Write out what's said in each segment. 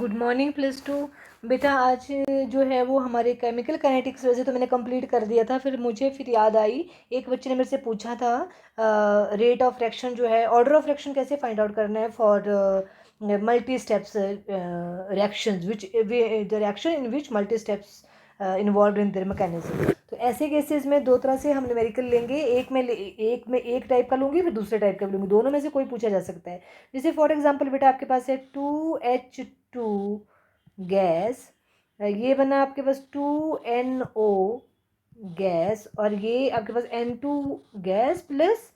Good morning plus 2। बेटा आज जो है वो हमारे केमिकल काइनेटिक्स वैसे तो मैंने कंप्लीट कर दिया था, फिर याद आई, एक बच्चे ने मेरे से पूछा था रेट ऑफ रिएक्शन जो है, ऑर्डर ऑफ रिएक्शन कैसे फाइंड आउट करना है for multi steps reactions which the reaction in which multi steps involve in their mechanism. तो ऐसे केसेस में दो तरह से हम न्यूमेरिकल लेंगे, एक टाइप का लूँगी, फिर दूसरे टाइप का लूँगी, दोनों में से कोई पूछा जा सकता है। जैसे फॉर एग्जांपल बेटा आपके पास है 2H2 गैस, ये बना आपके पास 2NO गैस, और ये आपके पास N2 gas plus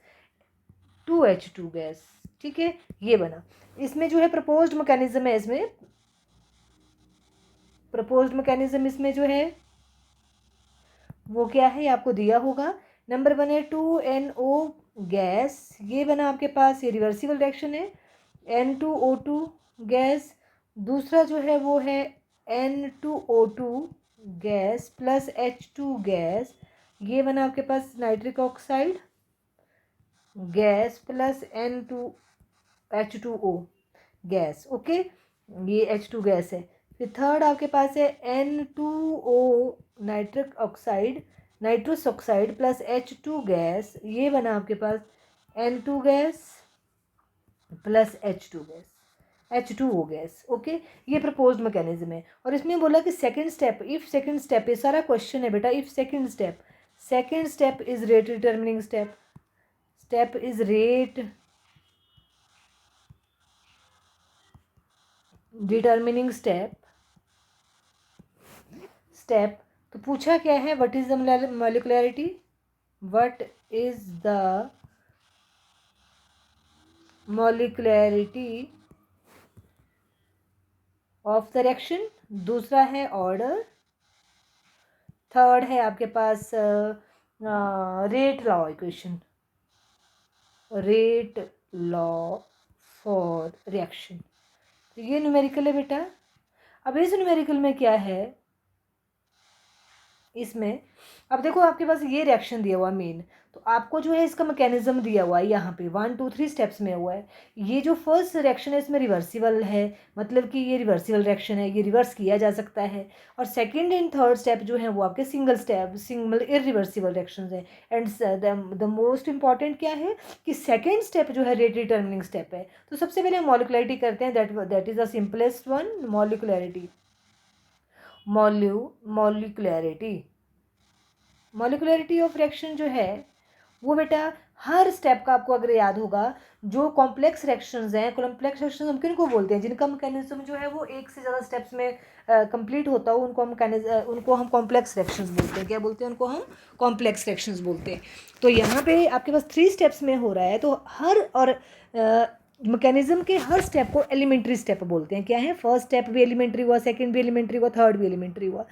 2H2 gas. ठीक है, ये बना। इसमें जो है प्रपोज्ड मैकेनिज्म है, इसमें जो है वो क्या है, ये आपको दिया होगा। नंबर 1 है 2NO गैस, ये बना आपके पास, ये रिवर्सिबल रिएक्शन है। N2O2 गैस, दूसरा जो है वो है N2O2 gas plus H2 gas, ये बना आपके पास nitric oxide gas plus H2O gas. Okay, ये H2 गैस है। फिर थर्ड आपके पास है N2O nitrous oxide plus H2 gas, ये बना आपके पास N2 gas plus H2O gas. Okay, ये प्रपोज्ड मैकेनिज्म है। और इसमें बोला कि सेकंड स्टेप, ये सारा क्वेश्चन है बेटा, if second step is rate determining step is rate determining step. तो पूछा क्या है, what is the molecularity, what is the molecularity of the reaction, दूसरा है ऑर्डर, थर्ड है आपके पास रेट लॉ फॉर रिएक्शन। तो ये न्यूमेरिकल है बेटा। अब इस न्यूमेरिकल में क्या है, इसमें अब देखो आपके पास ये रिएक्शन दिया हुआ मेन, तो आपको जो है इसका मैकेनिज्म दिया हुआ है यहाँ पे 1 2 3 स्टेप्स में हुआ है। ये जो फर्स्ट रिएक्शन है इसमें रिवर्सिबल है, मतलब कि ये रिवर्सिबल रिएक्शन है, ये रिवर्स किया जा सकता है। और सेकंड एंड थर्ड स्टेप जो है वो आपके सिंगल इरिवर्सिबल रिएक्शंस है। एंड द मोस्ट इंपॉर्टेंट क्या है कि सेकेंड स्टेप जो है रेट डिटर्मिनिंग स्टेप है। तो सबसे पहले हम मॉलिक्युलैरिटी करते हैं, that is the simplest one. Molecularity of reaction जो है वो बेटा हर स्टेप का आपको अगर याद होगा, जो कॉम्प्लेक्स रिएक्शंस हैं, कॉम्प्लेक्स रिएक्शंस हम किनको बोलते हैं, जिनका मैकेनिज्म जो है वो एक से ज़्यादा स्टेप्स में कंप्लीट होता हो, उनको हम कॉम्प्लेक्स रिएक्शंस बोलते हैं। क्या बोलते हैं उनको हम? कॉम्प्लेक्स रिएक्शंस बोलते हैं। तो यहाँ पे आपके पास 3 स्टेप्स में हो रहा है, तो हर और मैकेनिज्म के हर स्टेप को एलिमेंट्री स्टेप बोलते हैं। क्या है? फर्स्ट स्टेप भी एलिमेंट्री हुआ, सेकेंड भी एलिमेंट्री हुआ, थर्ड भी एलिमेंट्री हुआ।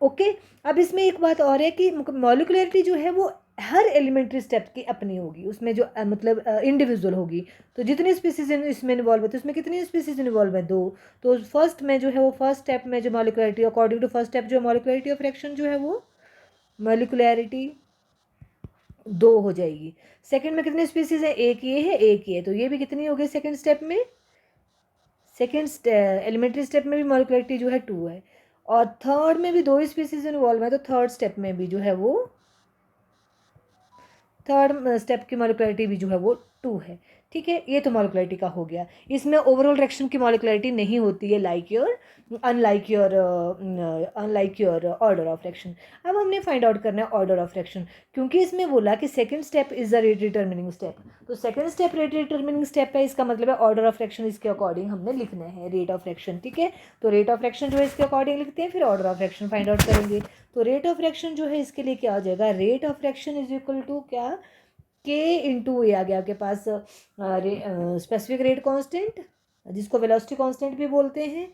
ओके, अब इसमें एक बात और है कि मॉलिक्युलैरिटी जो है वो हर एलिमेंट्री स्टेप की अपनी होगी, उसमें जो मतलब इंडिविजुअल होगी। तो जितनी स्पीसीज इसमें इन्वॉल्व होती है, उसमें कितनी स्पीसीज इन्वॉल्व है? 2। तो फर्स्ट में जो है वो फर्स्ट स्टेप में जो मॉलिक्युलैरिटी, अकॉर्डिंग टू फर्स्ट स्टेप जो मॉलिक्युलैरिटी ऑफ रिएक्शन जो है वो मॉलिक्युलैरिटी 2 हो जाएगी। सेकेंड में कितनी स्पीसीज है? एक ये है, एक ये है, तो ये भी कितनी हो गई सेकेंड स्टेप में? सेकेंड एलिमेंट्री स्टेप में भी मॉलिक्युलैरिटी जो है 2 है, और थर्ड में भी 2 स्पीसीज इन्वॉल्व है, तो थर्ड स्टेप में भी जो है वो थर्ड स्टेप की मॉलिक्युलैरिटी भी जो है वो 2 है। ठीक है, ये तो मॉलिक्युलैरिटी का हो गया। इसमें ओवरऑल रिएक्शन की मॉलिक्युलैरिटी नहीं होती है, unlike your order of reaction. अब हमने फाइंड आउट करना है ऑर्डर ऑफ रिएक्शन, क्योंकि इसमें बोला कि second step is the rate determining step. तो second step rate determining step है, इसका मतलब है ऑर्डर ऑफ रिएक्शन इसके अकॉर्डिंग हमने लिखना है रेट ऑफ रिएक्शन। ठीक है, तो रेट ऑफ रिएक्शन जो है इसके अकॉर्डिंग लिखते हैं, फिर order of reaction find out करेंगे। तो रेट ऑफ रिएक्शन जो है इसके लिए क्या हो जाएगा? Rate of reaction is equal to क्या? के इंटू ये आ गया आपके पास स्पेसिफिक रेट कांस्टेंट, जिसको वेलोसिटी कांस्टेंट भी बोलते हैं,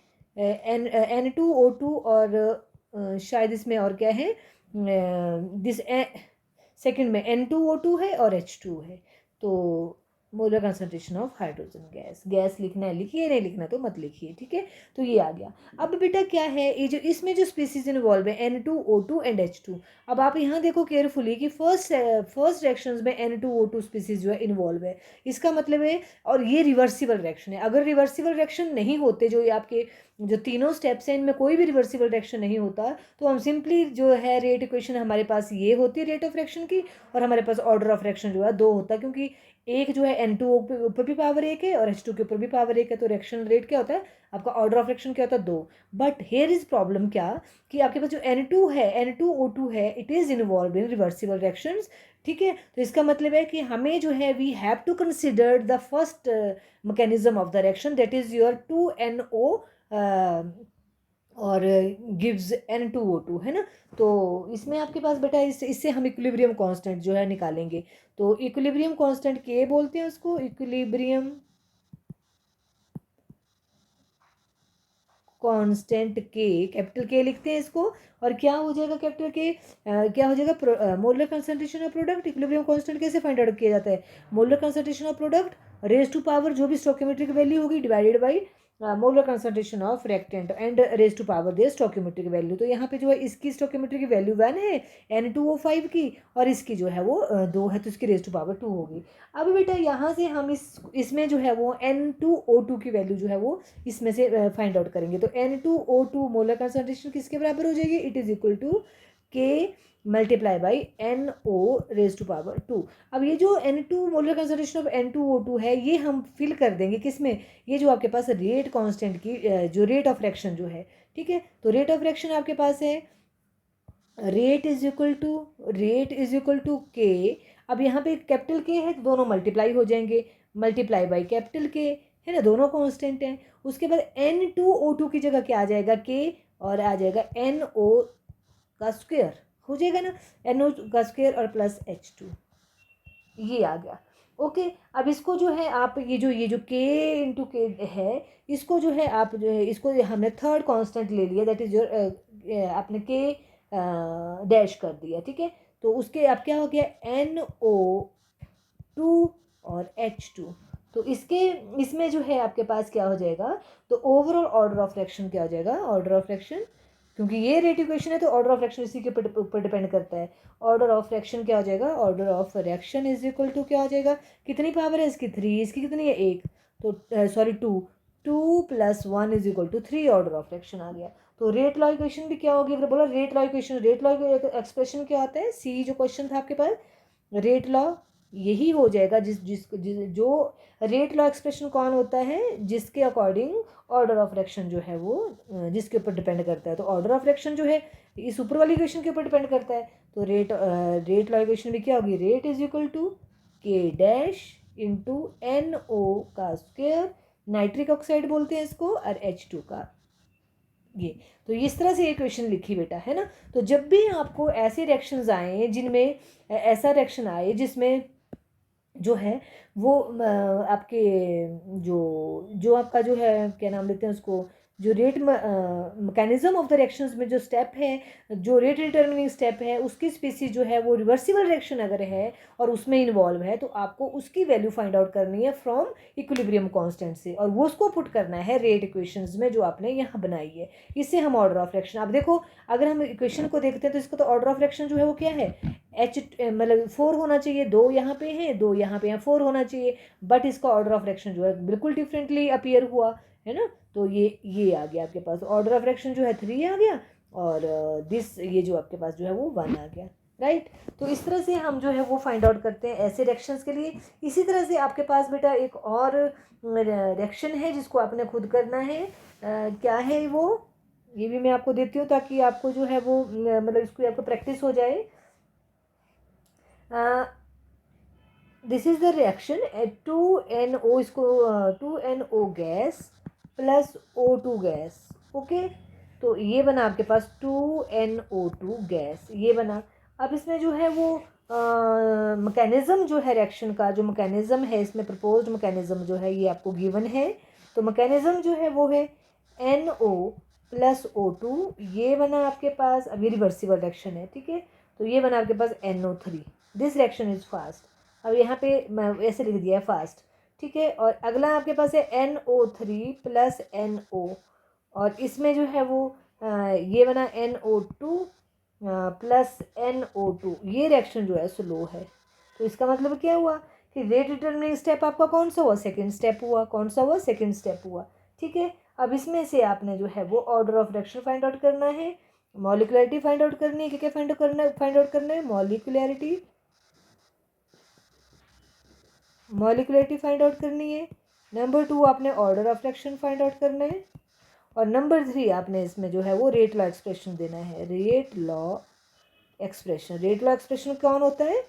N2O2, और शायद इसमें और क्या है, दिस सेकंड में N2O2 है और H2 है। तो molar concentration of hydrogen gas. Gas लिखना है लिखिए, नहीं लिखना तो मत लिखिए, ठीक है। तो ये आ गया। अब बेटा क्या है, ये जो इसमें जो स्पीसीज इन्वॉल्व है N2O2 एंड H2। अब आप यहाँ देखो केयरफुली कि फर्स्ट रिएक्शंस में N2O2 स्पीसीज जो है इन्वॉल्व है। इसका मतलब है, और ये रिवर्सिबल रिएक्शन है। अगर रिवर्सिबल रिएक्शन नहीं होते, जो ये आपके जो तीनों स्टेप्स हैं इनमें कोई भी रिवर्सिबल रिएक्शन नहीं होता, तो हम सिंपली जो है रेट इक्वेशन हमारे पास ये होती है रेट ऑफ रिएक्शन की, और हमारे पास ऑर्डर ऑफ रिएक्शन जो है 2 होता है, क्योंकि एक जो है N2O के ऊपर भी पावर 1 है और H2 के ऊपर भी पावर 1 है। तो रिएक्शन रेट क्या होता है आपका, ऑर्डर ऑफ रिएक्शन क्या होता है 2। बट हेयर इज प्रॉब्लम क्या, कि आपके पास जो N2 है, N2O2 है, it is involve in reversible reactions, ठीक है। तो इसका मतलब है कि हमें जो है we have to consider the first mechanism of the reaction, that is your 2NO और गिव्स N2O2, है ना। तो इसमें आपके पास बेटा इससे हम इक्विलिब्रियम कांस्टेंट जो है निकालेंगे। तो इक्विलिब्रियम कांस्टेंट के बोलते हैं उसको, इक्विलिब्रियम कांस्टेंट के, कैपिटल के लिखते हैं इसको। और क्या हो जाएगा कैपिटल के, क्या हो जाएगा, molar concentration of product. Equilibrium constant कैसे फाइंड आउट किया जाता है, molar concentration of product raise to power जो भी स्टोइकियोमेट्रिक वैल्यू होगी divided by molar concentration of reactant and raise to power their stoichiometric value. तो यहाँ पे जो है इसकी स्टोइकियोमेट्रिक वैल्यू 1 है N2O5 की, और इसकी जो है वो 2 है, तो इसकी रेज टू पावर 2 होगी। अब बेटा यहाँ से हम इसमें जो है वो N2O2 की वैल्यू जो है वो इसमें से फाइंड आउट करेंगे। तो N2O2 मोलर कंसंट्रेशन किसके बराबर हो जाएगी, it is equal to K multiply by NO raise to power 2। अब ये जो N2 molar concentration of N2O2 है, ये हम फिल कर देंगे किसमें, ये जो आपके पास रेट कांस्टेंट की जो रेट ऑफ रिएक्शन जो है, ठीक है। तो रेट ऑफ रिएक्शन आपके पास है रेट इज इक्वल टू के। अब यहाँ पे कैपिटल के है तो दोनों मल्टीप्लाई हो जाएंगे, मल्टीप्लाई बाई कैपिटल के, है ना, दोनों कांस्टेंट हैं। उसके बाद N2O2 की जगह क्या आ जाएगा, के, और आ जाएगा NO का स्क्वायर, हो जाएगा ना, NO का स्क्वायर और प्लस H2, ये आ गया। ओके। अब इसको जो है आप ये जो K इंटू के है, इसको जो है आप जो है इसको हमने थर्ड कांस्टेंट ले लिया, दैट इज योर आपने K डैश कर दिया, ठीक है। तो उसके अब क्या हो गया NO2 और H2। तो इसमें जो है आपके पास क्या हो जाएगा, तो ओवरऑल ऑर्डर ऑफ रिएक्शन क्या हो जाएगा, ऑर्डर ऑफ रिएक्शन, क्योंकि ये रेट इक्वेशन है तो ऑर्डर ऑफ रिएक्शन इसी के ऊपर डिपेंड करता है। ऑर्डर ऑफ रिएक्शन क्या हो जाएगा, order of reaction is equal to क्या हो जाएगा, कितनी पावर है इसकी 3, इसकी कितनी है 1, तो sorry 2, 2 + 1 is equal to 3 order of reaction आ गया। तो रेट लॉ इक्वेशन भी क्या होगी, अगर बोला rate law equation, rate law expression क्या होता है, सी जो क्वेश्चन था आपके पास, रेट लॉ यही हो जाएगा जो रेट लॉ एक्सप्रेशन कौन होता है, जिसके अकॉर्डिंग ऑर्डर ऑफ रिएक्शन जो है वो जिसके ऊपर डिपेंड करता है। तो ऑर्डर ऑफ रिएक्शन जो है इस ऊपर वाली इक्वेशन के ऊपर डिपेंड करता है। तो रेट लॉ इक्वेशन भी क्या होगी, रेट इज इक्वल टू के डैश इंटू NO का स्क्वायर, नाइट्रिक ऑक्साइड बोलते हैं इसको, और H2 का ये। तो इस तरह से इक्वेशन लिखी बेटा, है ना। तो जब भी आपको ऐसे रिएक्शंस आए जिनमें ऐसा रिएक्शन आए जिसमें जो है वो आपके जो जो आपका जो है क्या नाम लेते हैं उसको, जो rate mechanism of the reactions में जो स्टेप है, जो रेट डिटर्मिनिंग स्टेप है, उसकी स्पीसीज जो है वो रिवर्सिबल रिएक्शन अगर है और उसमें इन्वॉल्व है, तो आपको उसकी वैल्यू फाइंड आउट करनी है फ्रॉम इक्विलिब्रियम कांस्टेंट से, और वो उसको पुट करना है रेट इक्वेशंस में जो आपने यहाँ बनाई है। इससे हम ऑर्डर ऑफ रिएक्शन, आप देखो अगर हम इक्वेशन को देखते हैं तो इसका तो ऑर्डर ऑफ रिएक्शन जो है वो क्या है, मतलब 4 होना चाहिए, 2 यहाँ पे हैं 2 यहाँ पे हैं, 4 होना चाहिए, बट इसका ऑर्डर ऑफ रिएक्शन जो है बिल्कुल डिफरेंटली अपीयर हुआ, है ना। तो ये आ गया आपके पास, ऑर्डर ऑफ रिएक्शन जो है 3 आ गया, और ये जो आपके पास जो है वो 1 आ गया, राइट। तो इस तरह से हम जो है वो फाइंड आउट करते हैं ऐसे रिएक्शंस के लिए। इसी तरह से आपके पास बेटा एक और रिएक्शन है जिसको आपने खुद करना है, क्या है वो, ये भी मैं आपको देती हूँ ताकि आपको जो है वो मतलब इसको आपको प्रैक्टिस हो जाए। This is the reaction 2NO, इसको 2NO gas plus O2 gas, okay. तो ये बना आपके पास 2NO2 गैस, ये बना। अब इसमें जो है वो मैकेनिज्म जो है रिएक्शन का, जो मैकेनिज्म है इसमें प्रपोज्ड मैकेनिज्म जो है ये आपको गिवन है। तो मैकेनिज्म जो है वो है NO प्लस O2, ये बना आपके पास। अब ये रिवर्सिबल रिएक्शन है, ठीक है। तो ये बना आपके पास NO3, this reaction is fast. अब यहाँ पे मैं ऐसे लिख दिया है फास्ट, ठीक है। और अगला आपके पास है NO3 प्लस NO, और इसमें जो है वो ये बना NO2 प्लस NO2। ये रिएक्शन जो है स्लो है। तो इसका मतलब क्या हुआ कि रेट डिटरमिनिंग स्टेप आपका कौन सा हुआ, सेकंड स्टेप हुआ। कौन सा हुआ, सेकंड स्टेप हुआ, ठीक है। अब इसमें से आपने जो है वो order of reaction find out करना है, मॉलिक्युलरिटी फाइंड आउट करनी है। क्या क्या फाइंड आउट करना है, मॉलिक्युलरिटी फाइंड आउट करनी है। नंबर 2 आपने order of reaction find out करना है। और नंबर 3 आपने इसमें जो है वो रेट लॉ एक्सप्रेशन देना है। रेट लॉ एक्सप्रेशन कौन होता है,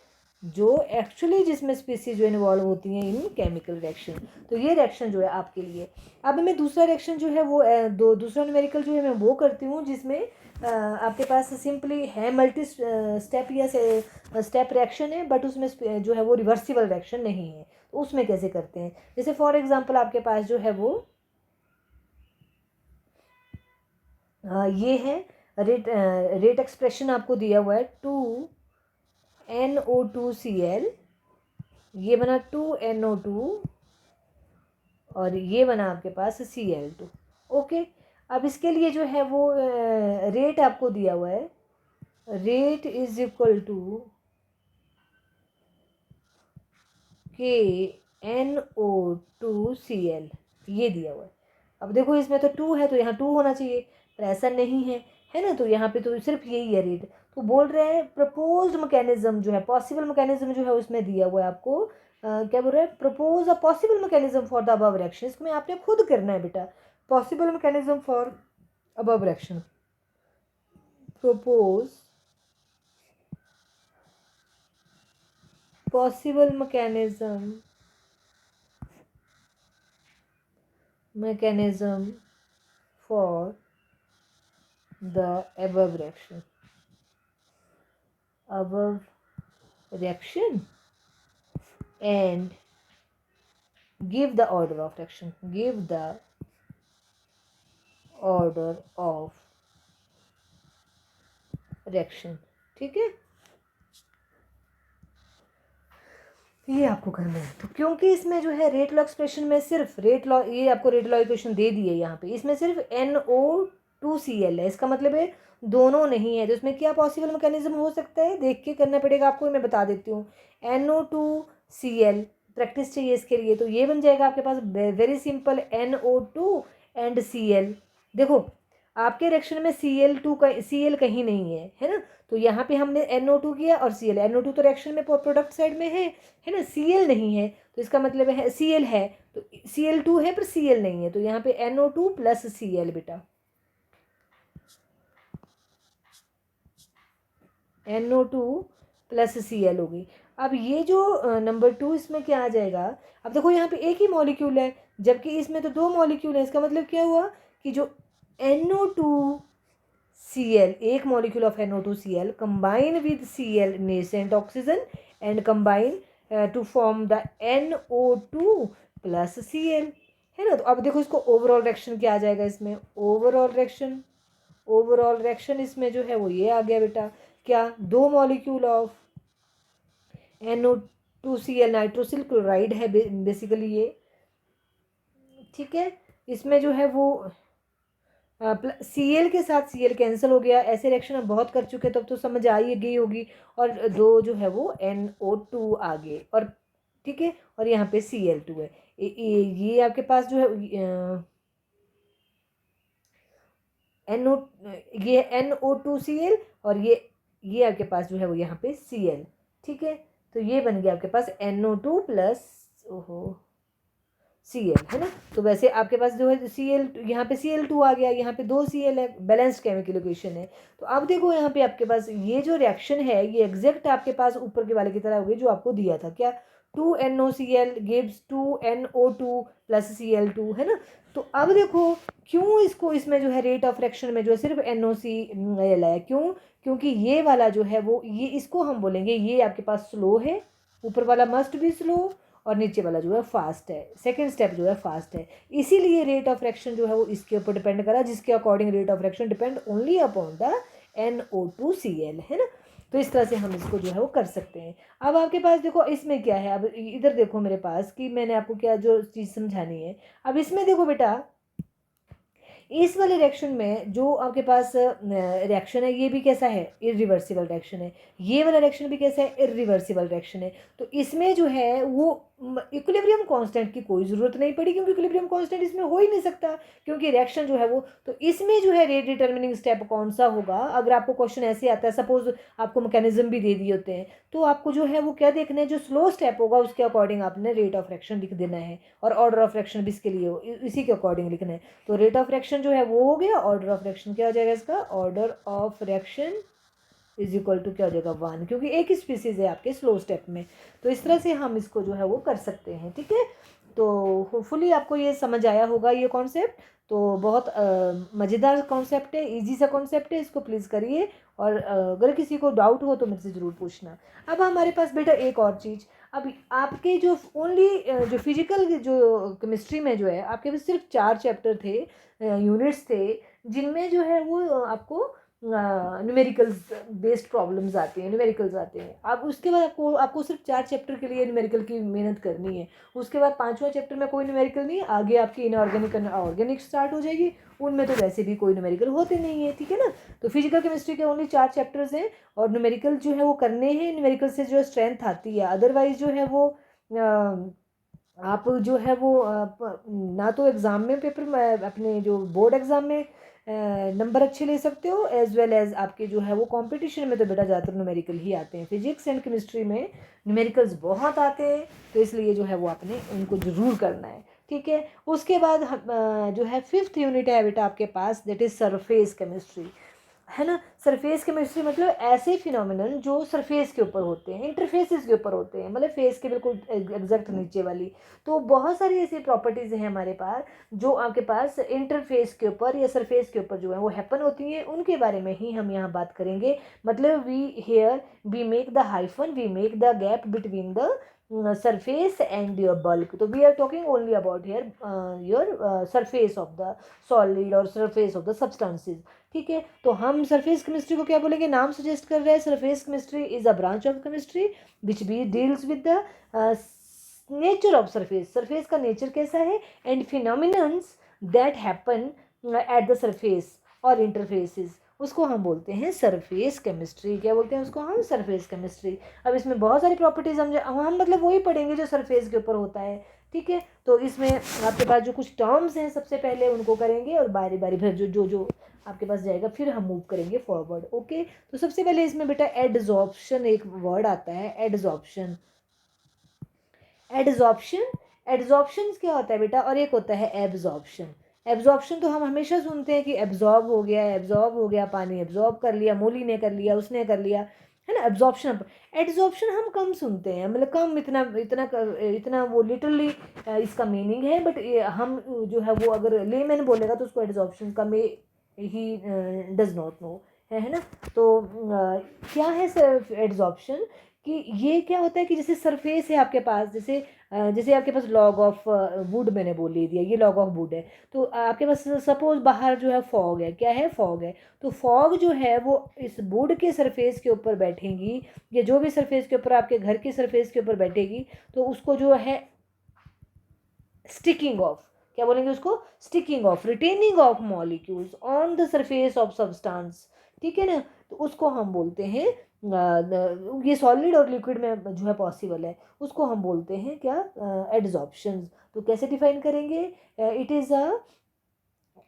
जो एक्चुअली जिसमें स्पीसीज जो इन्वॉल्व होती हैं इन केमिकल रिएक्शन। तो ये रिएक्शन जो है आपके लिए। अब मैं दूसरा रिएक्शन जो है वो दूसरा न्यूमेरिकल जो है मैं वो करती हूँ, जिसमें आपके पास सिंपली है मल्टी स्टेप या स्टेप रिएक्शन है, बट उसमें जो है वो रिवर्सिबल रिएक्शन नहीं है। तो उसमें कैसे करते हैं, जैसे फॉर एग्जांपल आपके पास जो है वो ये है रेट एक्सप्रेशन आपको दिया हुआ है 2NO2Cl, ये बना 2NO2 और ये बना आपके पास Cl2। ओके, अब इसके लिए जो है वो रेट आपको दिया हुआ है, rate is equal to KNO2Cl, ये दिया हुआ है। अब देखो इसमें तो 2 है तो यहाँ 2 होना चाहिए, पर ऐसा नहीं है, है ना। तो यहाँ पे तो सिर्फ यही है रेट। तो बोल रहे हैं प्रपोज्ड मैकेनिज्म जो है, पॉसिबल मैकेनिज्म जो है उसमें दिया हुआ है आपको क्या बोल रहा है, propose a possible mechanism for the above reaction. इसमें आपने खुद करना है बेटा, possible mechanism for above reaction, propose possible mechanism for the above reaction and give the order of reaction, ठीक है। ये आपको करना है। तो क्योंकि इसमें जो है रेट लॉ एक्सप्रेशन में सिर्फ रेट लॉ, ये आपको रेट लॉ इक्वेशन दे दी है यहाँ पे, इसमें सिर्फ NO2Cl है, इसका मतलब है दोनों नहीं है। तो इसमें क्या पॉसिबल मैकेनिज्म हो सकता है, देख के करना पड़ेगा आपको, मैं बता देती हूँ। NO2Cl, प्रैक्टिस चाहिए इसके लिए। तो ये बन जाएगा आपके पास very simple, NO2 and Cl। देखो आपके रिएक्शन में Cl2 का Cl कहीं नहीं है ना। तो यहाँ पे हमने NO2 किया और Cl, NO2 तो रिएक्शन में प्रोडक्ट साइड में है ना, Cl नहीं है। तो इसका मतलब है Cl है, तो Cl2 है पर Cl नहीं है। तो यहाँ पे NO2 प्लस Cl बेटा, NO2 प्लस Cl होगी। अब ये जो नंबर 2 इसमें क्या आ जाएगा, अब देखो यहाँ पे एक ही मॉलिक्यूल है, जबकि इसमें तो 2 मॉलिक्यूल है। इसका मतलब क्या हुआ कि जो NO2Cl, एक molecule of NO2Cl combine with Cl nascent oxygen and combine to form the NO2 plus Cl, है ना। तो अब देखो इसको ओवरऑल रिएक्शन क्या आ जाएगा, इसमें ओवरऑल रिएक्शन इसमें जो है वो ये आ गया बेटा, क्या, 2 molecule of NO2Cl nitrosyl chloride है बेसिकली ये, ठीक है। इसमें जो है वो Cl के साथ Cl कैंसिल हो गया। ऐसे रिएक्शन हम बहुत कर चुके, तब तो समझ आ ही गई होगी। और 2 जो है वो NO2 आ गए, और ठीक है, और यहाँ पे Cl2 है। ये आपके पास जो है ये NO2Cl, और ये आपके पास जो है वो यहाँ पे Cl, ठीक है। तो ये बन गया आपके पास NO2 प्लस Cl, है ना। तो वैसे आपके पास जो है Cl, यहाँ पे Cl2 आ गया, यहाँ पे 2 Cl है, बैलेंस्ड केमिकल इक्वेशन है। तो अब देखो यहाँ पे आपके पास ये जो रिएक्शन है ये एग्जैक्ट आपके पास ऊपर के वाले की तरह होगी जो आपको दिया था, क्या, 2NOCl gives 2NO2 plus Cl2, है ना। तो अब देखो क्यों इसको इसमें जो है रेट ऑफ रिएक्शन में जो है सिर्फ NOCl है, क्योंकि ये वाला जो है वो ये इसको हम बोलेंगे ये आपके पास स्लो है, ऊपर वाला मस्ट बी स्लो और नीचे वाला जो है फास्ट है, सेकंड स्टेप जो है फास्ट है। इसीलिए रेट ऑफ रिएक्शन जो है वो इसके ऊपर डिपेंड करा, जिसके according rate of reaction depend only upon the NO2Cl, है ना। तो इस तरह से हम इसको जो है वो कर सकते हैं। अब आपके पास देखो इसमें क्या है, अब इधर देखो मेरे पास कि मैंने आपको क्या जो चीज़ समझानी है। अब इसमें देखो बेटा, इस वाले रिएक्शन में जो आपके पास रिएक्शन है ये भी कैसा है, इरिवर्सिबल रिएक्शन है। ये वाला रिएक्शन भी कैसा है, इरिवर्सिबल रिएक्शन है। तो इसमें जो है वो इक्विलिब्रियम कांस्टेंट की कोई ज़रूरत नहीं पड़ी, क्योंकि इक्विलिब्रियम कांस्टेंट इसमें हो ही नहीं सकता, क्योंकि रिएक्शन जो है वो। तो इसमें जो है रेट डिटर्मिनिंग स्टेप कौन सा होगा, अगर आपको क्वेश्चन ऐसे आता है, सपोज आपको मैकेनिज्म भी दे दिए होते हैं, तो आपको जो है वो क्या देखना है, जो स्लो स्टेप होगा उसके अकॉर्डिंग आपने रेट ऑफ रिएक्शन लिख देना है, और ऑर्डर ऑफ रिएक्शन भी इसके लिए इसी के अकॉर्डिंग लिखना है। तो रेट ऑफ रिएक्शन जो है वो हो गया, ऑर्डर ऑफ रिएक्शन क्या हो जाएगा इसका, order of reaction is equal to क्या हो जाएगा 1, क्योंकि एक ही स्पीसीज है आपके स्लो स्टेप में। तो इस तरह से हम इसको जो है वो कर सकते हैं, ठीक है। तो होपफुली आपको ये समझ आया होगा ये कॉन्सेप्ट। तो बहुत मज़ेदार कॉन्सेप्ट है, इजी सा कॉन्सेप्ट है, इसको प्लीज़ करिए। और अगर किसी को डाउट हो तो मुझसे ज़रूर पूछना। अब हमारे पास बेटा एक और चीज़, अब आपके जो ओनली जो फिजिकल जो केमिस्ट्री में जो है आपके पास सिर्फ 4 चैप्टर थे, यूनिट्स थे, जिनमें जो है वो आपको न्यूमेरिकल्स बेस्ड प्रॉब्लम्स आते हैं, न्यूमेरिकल्स आते हैं। अब उसके बाद आपको आपको सिर्फ 4 चैप्टर के लिए न्यूमेरिकल की मेहनत करनी है। उसके बाद 5वां चैप्टर में कोई न्यूमेरिकल नहीं, आगे आपकी इनऑर्गेनिक ऑर्गेनिक स्टार्ट हो जाएगी, उनमें तो वैसे भी कोई न्यूमेरिकल होते नहीं है, ठीक है ना। तो फिजिकल केमिस्ट्री के ओनली 4 चैप्टर्स हैं, और न्यूमेरिकल जो है वो करने हैं। न्यूमेरिकल से जो स्ट्रेंथ आती है, अदरवाइज जो है वो आप जो है वो ना तो एग्ज़ाम में पेपर में अपने जो बोर्ड एग्ज़ाम में नंबर अच्छे ले सकते हो, एज वेल एज आपके जो है वो कंपटीशन में तो बेटा ज़्यादातर न्यूमेरिकल ही आते हैं। फिजिक्स एंड केमिस्ट्री में न्यूमेरिकल्स बहुत आते हैं, तो इसलिए जो है वो आपने उनको ज़रूर करना है, ठीक है। उसके बाद जो है 5th यूनिट है बेटा आपके पास, दैट इज़ सरफेस केमिस्ट्री, है ना। सरफेस केमिस्ट्री मतलब ऐसे फिनोमिनन जो सरफेस के ऊपर होते हैं, इंटरफेसेस के ऊपर होते हैं, मतलब फेस के बिल्कुल एग्जैक्ट नीचे वाली। तो बहुत सारी ऐसी प्रॉपर्टीज़ हैं हमारे पास जो आपके पास इंटरफेस के ऊपर या सरफेस के ऊपर जो है वो हैपन होती हैं, उनके बारे में ही हम यहाँ बात करेंगे। मतलब we make the hyphen, we make the gap between the surface and your bulk. तो we are talking only about here your surface of the solid और surface of the substances, ठीक है। तो हम सरफेस केमिस्ट्री को क्या बोलेंगे, नाम सजेस्ट कर रहे हैं, surface chemistry is a branch of chemistry which be deals with the nature of surface, surface का नेचर कैसा है, and phenomenons that happen at the surface और इंटरफेसेस, उसको हम बोलते हैं सरफेस केमिस्ट्री। क्या बोलते हैं उसको हम, सरफेस केमिस्ट्री। अब इसमें बहुत सारी प्रॉपर्टीज हम मतलब वही पढ़ेंगे जो सरफेस के ऊपर होता है, ठीक है। तो इसमें आपके पास जो कुछ टर्म्स हैं सबसे पहले उनको करेंगे, और बारी बारी फिर जो जो जो आपके पास जाएगा फिर हम मूव करेंगे फॉरवर्ड, ओके। तो सबसे पहले इसमें बेटा एडजॉर्प्शन एक वर्ड आता है, एडजॉर्प्शन। एडजॉर्प्शन, एडजॉर्प्शन क्या होता है बेटा, और एक होता है एब्जॉर्प्शन। एब्जॉर्प्शन तो हम हमेशा सुनते हैं कि एब्जॉर्ब हो गया, एब्जॉर्ब हो गया, पानी एब्जॉर्ब कर लिया, मोली ने कर लिया, उसने कर लिया, है ना, एब्जॉर्प्शन। एडजॉर्प्शन हम कम सुनते हैं, मतलब कम, इतना इतना इतना वो लिटरली इसका मीनिंग है, बट हम जो है वो अगर लेमैन बोलेगा तो उसको एडजॉर्प्शन का में ही डज नॉट नो, है ना। तो क्या है सर एडजॉर्प्शन, कि ये क्या होता है कि जैसे सरफेस है आपके पास, जैसे आपके पास लॉग ऑफ वुड मैंने बोल ही दिया, ये लॉग ऑफ वुड है। तो आपके पास सपोज बाहर जो है फॉग है, क्या है, फॉग है। तो फॉग जो है वो इस वुड के सरफेस के ऊपर बैठेगी, या जो भी सरफेस के ऊपर आपके घर की सरफेस के ऊपर बैठेगी, तो उसको जो है स्टिकिंग ऑफ, क्या बोलेंगे उसको, sticking of, retaining of molecules on the surface of substance, ठीक है ना। तो उसको हम बोलते हैं ये सॉलिड और लिक्विड में जो है पॉसिबल है, उसको हम बोलते हैं क्या, एडजॉर्प्शन। तो कैसे डिफाइन करेंगे, it is a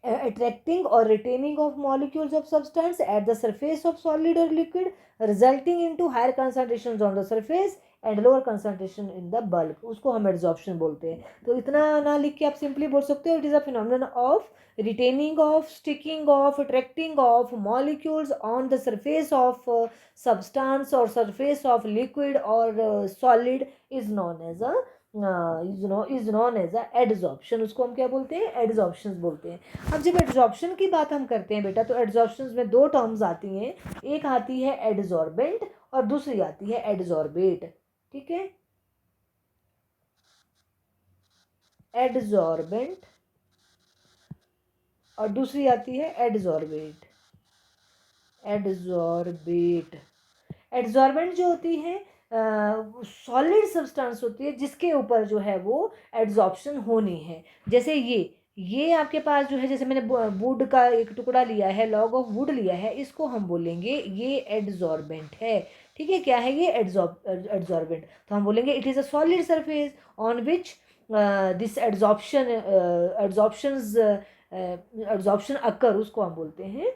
attracting or retaining of molecules of substance at the surface of solid or liquid, resulting into higher concentrations on the surface and lower concentration in the bulk, उसको हम adsorption बोलते हैं। तो इतना ना लिख के आप सिंपली बोल सकते हो, it is a phenomenon of retaining of, sticking of, attracting of molecules on the surface of substance or surface of liquid or solid is known as a is known as a adsorption, उसको हम क्या बोलते हैं, adsorption बोलते हैं। अब जब adsorption की बात हम करते हैं बेटा, तो एडजॉर्प्शन में 2 टर्म्स आती हैं, एक आती है एडजॉर्बेंट और दूसरी आती है एडजॉर्बेट, ठीक है। एडजॉर्बेंट और दूसरी आती है एडजॉर्बेट, एडजॉर्बेट। एड्जॉर्बेंट जो होती है सॉलिड सब्सटेंस होती है जिसके ऊपर जो है वो एड्जॉर्प्शन होनी है। जैसे ये आपके पास जो है, जैसे मैंने वुड का एक टुकड़ा लिया है, लॉग ऑफ वुड लिया है, इसको हम बोलेंगे ये एड्जॉर्बेंट है। ठीक है, क्या है ये? एड्जॉर्बेंट। तो हम बोलेंगे it is a solid surface on which this adsorption occur, उसको हम बोलते हैं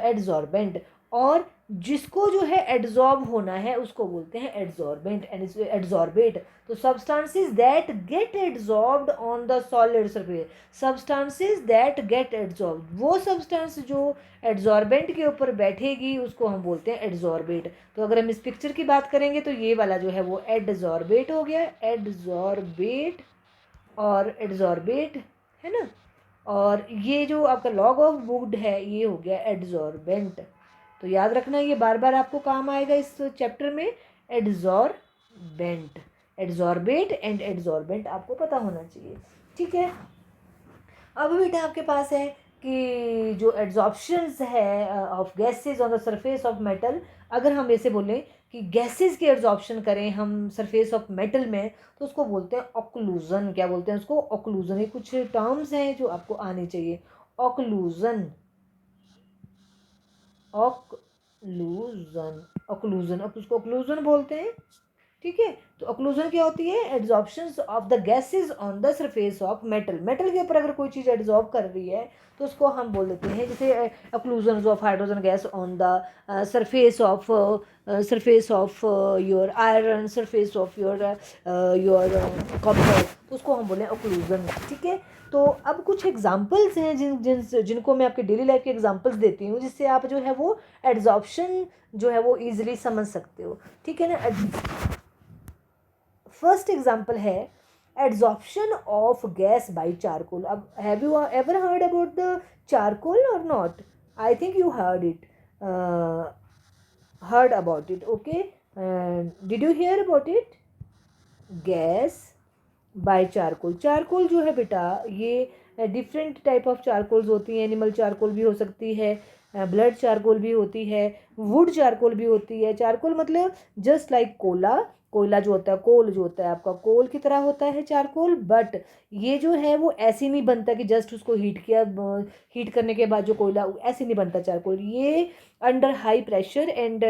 एड्जॉर्बेंट। और जिसको जो है एड्जॉर्ब होना है उसको बोलते हैं एड्जॉर्बेंट एंड एड्जॉर्बेट। तो substances that get adsorbed on the solid surface, substances that get adsorbed, वो सब्सटेंस जो एड्जॉर्बेंट के ऊपर बैठेगी उसको हम बोलते हैं एड्जॉर्बेट। तो अगर हम इस पिक्चर की बात करेंगे तो ये वाला जो है वो एड्जॉर्बेट हो गया, एड्जॉर्बेट और एड्जॉर्बेट, है ना। और ये जो आपका लॉग ऑफ वुड है ये हो गया एड्जॉर्बेंट। तो याद रखना, ये बार बार आपको काम आएगा इस चैप्टर में। एड्जॉर्बेंट, एड्जॉर्बेट एंड एड्जॉर्बेंट आपको पता होना चाहिए। ठीक है, अब बेटा आपके पास है कि जो एड्जॉर्प्शंस है of gases on the surface of metal, अगर हम ऐसे बोलें कि गैसेस की एड्जॉर्प्शन करें हम सरफेस ऑफ मेटल में तो उसको बोलते हैं ऑक्लूजन। क्या बोलते हैं उसको? ऑक्लूजन। ये कुछ टर्म्स हैं जो आपको आने चाहिए। ऑक्लूजन, ऑक्लूजन, ऑक्लूजन, अब उसको ऑक्लूजन बोलते हैं। ठीक है, तो ऑक्लूजन क्या होती है? Adsorptions of the gases on the surface of metal. Metal के ऊपर अगर कोई चीज़ एड्जॉर्ब कर रही है तो उसको हम बोल देते हैं, जैसे occlusion of hydrogen gas on the surface of your iron, surface of your copper, तो उसको हम बोलें ऑक्लूजन। ठीक है, तो अब कुछ एग्जांपल्स हैं जिनको मैं आपके डेली लाइफ के एग्जांपल्स देती हूँ जिससे आप जो है वो एड्जॉर्प्शन जो है वो इजीली समझ सकते हो। ठीक है ना। फर्स्ट एग्जांपल है adsorption of gas by charcoal. अब have you ever heard about the charcoal और not? I think you heard about it. Okay, did you hear about it? Gas by charcoal. Charcoal जो है बेटा ये different type of charcoals होती हैं। Animal charcoal भी हो सकती है, ब्लड चारकोल भी होती है, वुड चारकोल भी होती है। चारकोल मतलब जस्ट लाइक कोला, कोयला जो होता है, कोल जो होता है आपका कोल की तरह होता है चारकोल। बट ये जो है वो ऐसे नहीं बनता कि जस्ट उसको हीट किया, हीट करने के बाद जो कोयला, ऐसे नहीं बनता चारकोल। ये under high pressure and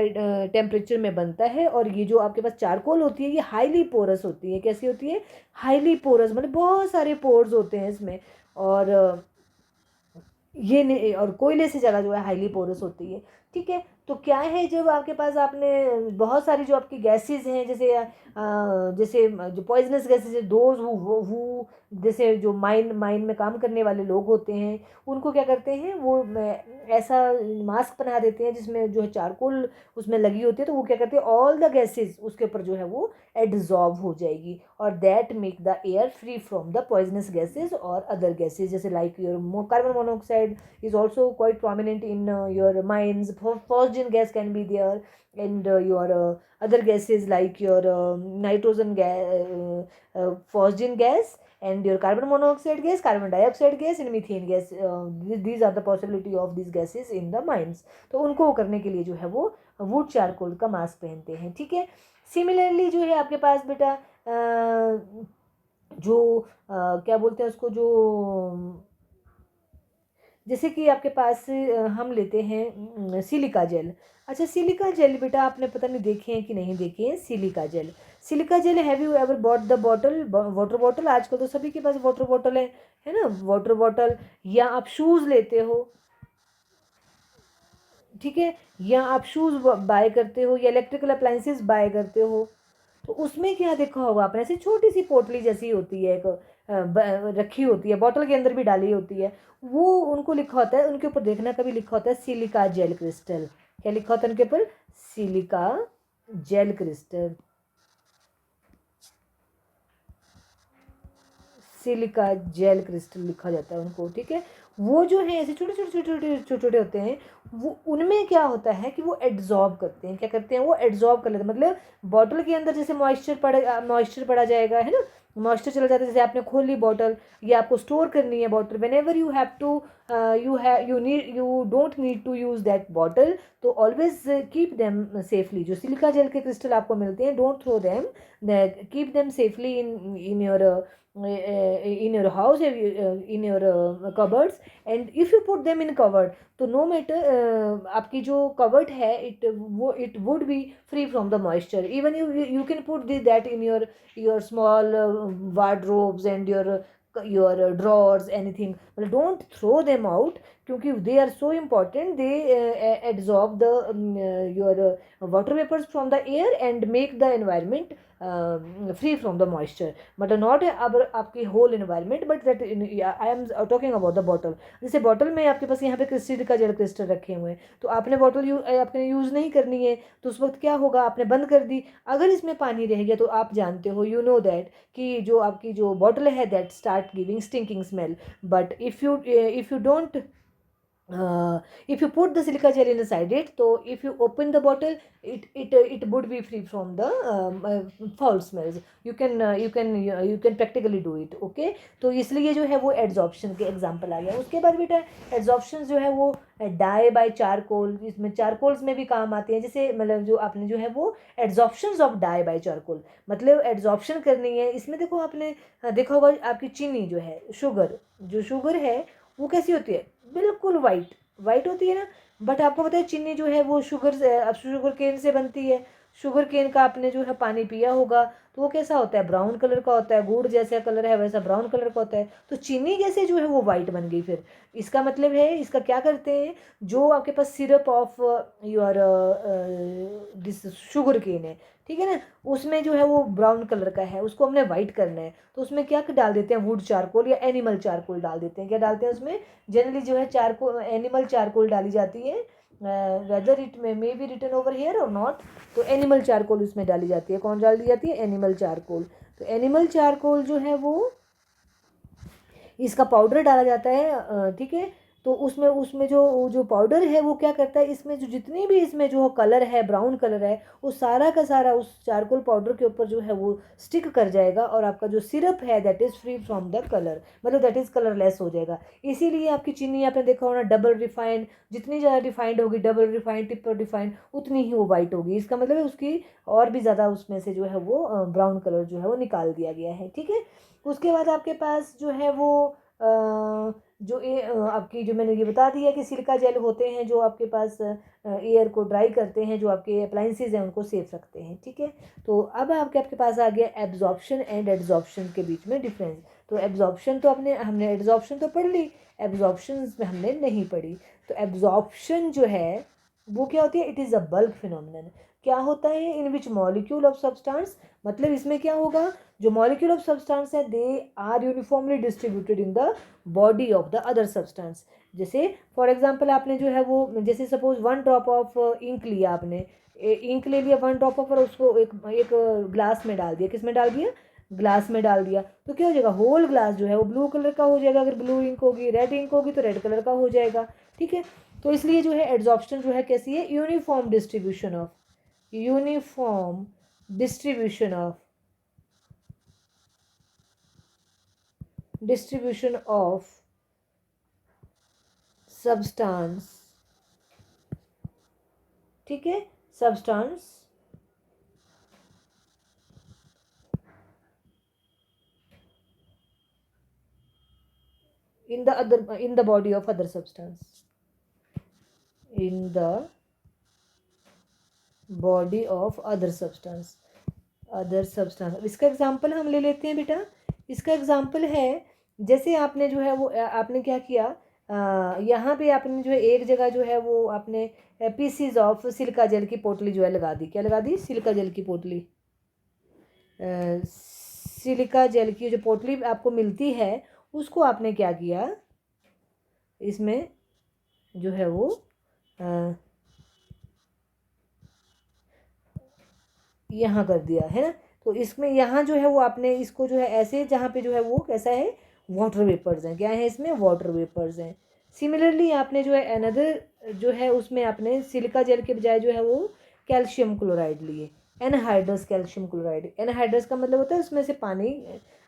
temperature में बनता है। और ये जो आपके पास चारकोल होती है ये हाईली पोरस होती है। कैसी होती है? हाईली पोरस, मतलब बहुत सारे पोर्स होते हैं इसमें। और ये और कोयले से ज़्यादा जो है हाईली पोरस होती है। ठीक है, तो क्या है, जब आपके पास आपने बहुत सारी जो आपकी गैसेस हैं, जैसे जो पॉइजनस गैसेस है, दोज हु जैसे जो माइन में काम करने वाले लोग होते हैं उनको क्या करते हैं, वो ऐसा मास्क बना देते हैं जिसमें जो है चारकोल उसमें लगी होती है। तो वो क्या करते हैं, ऑल द गैसेस उसके ऊपर जो है वो एड्जॉर्ब हो जाएगी और that make the air free from the poisonous gases और अदर गैसेस, जैसे like your carbon monoxide is also quite prominent in your mines, phosgene gas can be there, and your other gases like your nitrogen gas, phosgene gas, and your carbon monoxide gas, carbon dioxide gas, and methane gas. These are the possibility of these gases in the mines. तो उनको करने के लिए जो है वो would charcoal का mask पहनते हैं। ठीक है, सिमिलरली जो है आपके पास बेटा जो क्या बोलते हैं उसको, जो जैसे कि आपके पास हम लेते हैं सिलिका जेल। अच्छा, सिलिका जेल बेटा आपने पता नहीं देखे हैं कि नहीं देखे हैं silica gel. Silica gel, have you ever bought the bottle, water bottle? आजकल तो सभी के पास वाटर बॉटल है ना, वाटर बॉटल। या आप शूज़ लेते हो, ठीक है, या आप शूज़ बाय करते हो या इलेक्ट्रिकल अप्लाइंसेस बाय करते हो, तो उसमें क्या देखा होगा आपने, ऐसी छोटी सी पोटली जैसी होती है, एक रखी होती है, बॉटल के अंदर भी डाली होती है। वो उनको लिखा होता है, उनके ऊपर देखना कभी लिखा होता है सिलिका जेल क्रिस्टल। क्या लिखा होता है उनके ऊपर? Silica gel crystal, silica gel crystal लिखा जाता है उनको। ठीक है, वो जो है ऐसे छोटे छोटे छोटे छोटे छोटे छोटे होते हैं। वो उनमें क्या होता है कि वो एड्जॉर्ब करते हैं। क्या करते हैं? वो एड्जॉर्ब कर लेते हैं। मतलब बॉटल के अंदर जैसे मॉइस्चर पड़ा जाएगा, है ना, मॉइस्चर चला जाता है, जैसे आपने खोल ली बॉटल, या आपको स्टोर करनी है bottle, whenever you have to you don't need to use that bottle, तो ऑलवेज कीप देम सेफली। जो सिलिका जेल के क्रिस्टल आपको मिलते हैं, don't throw them, keep them safely in your house, in your cupboards, and if you put them in cupboard, तो no matter आपकी जो cupboard है, it would be free from the moisture. Even you can put that in your small wardrobes and your drawers, anything, but don't throw them out, क्योंकि they are so important. They absorb the your water vapors from the air and make the environment free from the moisture, but not आपकी whole environment, but that I am talking about the bottle. जैसे bottle में आपके पास यहाँ पे crystal का jail crystal रखे हुए हैं, तो आपने बॉटल आपने यूज़ नहीं करनी है, तो उस वक्त क्या होगा, आपने बंद कर दी, अगर इसमें पानी रह गया तो आप जानते हो, यू नो दैट, कि जो आपकी जो बॉटल है that start giving stinking smell. But if you don't if you put the silica gel inside it, so if you open the bottle, it would be free from the foul smells. You can practically do it. Okay, तो इसलिए जो है वो adsorption के example आ गया. उसके बाद बेटा एड्जॉर्प्शन जो है वो डाई बाय चारकोल, इसमें चारकोल्स में भी काम आते हैं. जैसे मतलब जो आपने जो है वो adsorption of dye by charcoal, मतलब एड्जॉर्प्शन करनी है. इसमें देखो आपने देखा होगा, आपकी चीनी जो है, शुगर है वो कैसी होती है, बिल्कुल वाइट होती है ना. बट आपको पता है चीनी जो है वो शुगर केन से बनती है. शुगर केन का आपने जो है पानी पिया होगा, तो वो कैसा होता है, ब्राउन कलर का होता है. गुड़ जैसा कलर है वैसा ब्राउन कलर का होता है. तो चीनी कैसे जो है वो वाइट बन गई फिर, इसका मतलब है, इसका क्या करते हैं, जो आपके पास syrup of your this sugar cane है, ठीक है ना, उसमें जो है वो ब्राउन कलर का है, उसको हमने वाइट करना है, तो उसमें क्या डाल देते हैं, वुड चारकोल या एनिमल चारकोल डाल देते हैं. क्या डालते हैं उसमें, जनरली जो है चारकोल, एनिमल चारकोल डाली जाती है, whether it may be written over here और नॉट. तो एनिमल चारकोल उसमें डाली जाती है. कौन डाली जाती है, एनिमल चारकोल. तो एनिमल चारकोल जो है वो, इसका पाउडर डाला जाता है, ठीक है. तो उसमें जो पाउडर है वो क्या करता है, इसमें जो जितनी भी इसमें जो कलर है, ब्राउन कलर है, वो सारा का सारा उस चारकोल पाउडर के ऊपर जो है वो स्टिक कर जाएगा, और आपका जो सिरप है that is free from the colour, मतलब दैट इज़ कलरलेस हो जाएगा. इसीलिए आपकी चीनी आपने देखा होगा डबल रिफाइंड, जितनी ज़्यादा रिफाइंड होगी, डबल रिफाइंड, ट्रिपल रिफाइंड, उतनी ही वो वाइट होगी. इसका मतलब है उसकी और भी ज़्यादा उसमें से जो है वो ब्राउन कलर जो है वो निकाल दिया गया है, ठीक है. उसके बाद आपके पास जो है वो आपकी जो मैंने ये बता दिया कि सिलिका जेल होते हैं जो आपके पास एयर को ड्राई करते हैं, जो आपके अप्लाइंसेज हैं उनको सेफ रखते हैं, ठीक है. तो अब आपके पास आ गया एब्जॉर्प्शन एंड एड्जॉर्प्शन के बीच में डिफरेंस. तो एब्जॉर्प्शन तो हमने एड्जॉर्प्शन तो पढ़ ली, एब्जॉर्प्शन में हमने नहीं पढ़ी. तो एब्जॉर्प्शन जो है वो क्या होती है, it is a bulk phenomenon. क्या होता है, in which molecule of substance, मतलब इसमें क्या होगा, जो मॉलिक्यूल ऑफ सब्सटेंस है they are uniformly distributed in the body of the other substance. जैसे फॉर एग्जांपल आपने जो है वो, जैसे सपोज 1 ड्रॉप ऑफ इंक लिया आपने, इंक ले लिया 1 ड्रॉप ऑफ, और उसको एक ग्लास में डाल दिया. किस में डाल दिया, ग्लास में डाल दिया. तो क्या हो जाएगा, होल ग्लास जो है वो ब्लू कलर का हो जाएगा. अगर ब्लू इंक होगी, रेड इंक होगी तो रेड कलर का हो जाएगा, ठीक है. तो इसलिए जो है एड्जॉर्प्शन जो है कैसी है, यूनिफॉर्म डिस्ट्रीब्यूशन ऑफ substance, ठीक है, substance in the body of other substance, in the body of other substance. इसका एग्जाम्पल हम ले लेते हैं बेटा. इसका एग्जाम्पल है, जैसे आपने जो है वो आपने क्या किया, यहाँ पे आपने जो है एक जगह जो है वो आपने पीसीज ऑफ सिलिका जेल की पोटली जो है लगा दी. क्या लगा दी, सिलिका जेल की पोटली. सिलिका जेल की जो पोटली आपको मिलती है उसको आपने क्या किया, इसमें जो है वो यहाँ कर दिया है ना. तो इसमें यहाँ जो है वो आपने इसको जो है ऐसे, जहाँ पे जो है वो कैसा है, वाटर वेपर्स हैं. क्या है इसमें, वाटर वेपर्स हैं. सिमिलरली आपने जो है अनदर जो है उसमें आपने सिलिका जेल के बजाय जो है वो कैल्शियम क्लोराइड लिए, एनहाइड्रस कैल्शियम क्लोराइड. एनहाइड्रस का मतलब होता है उसमें से पानी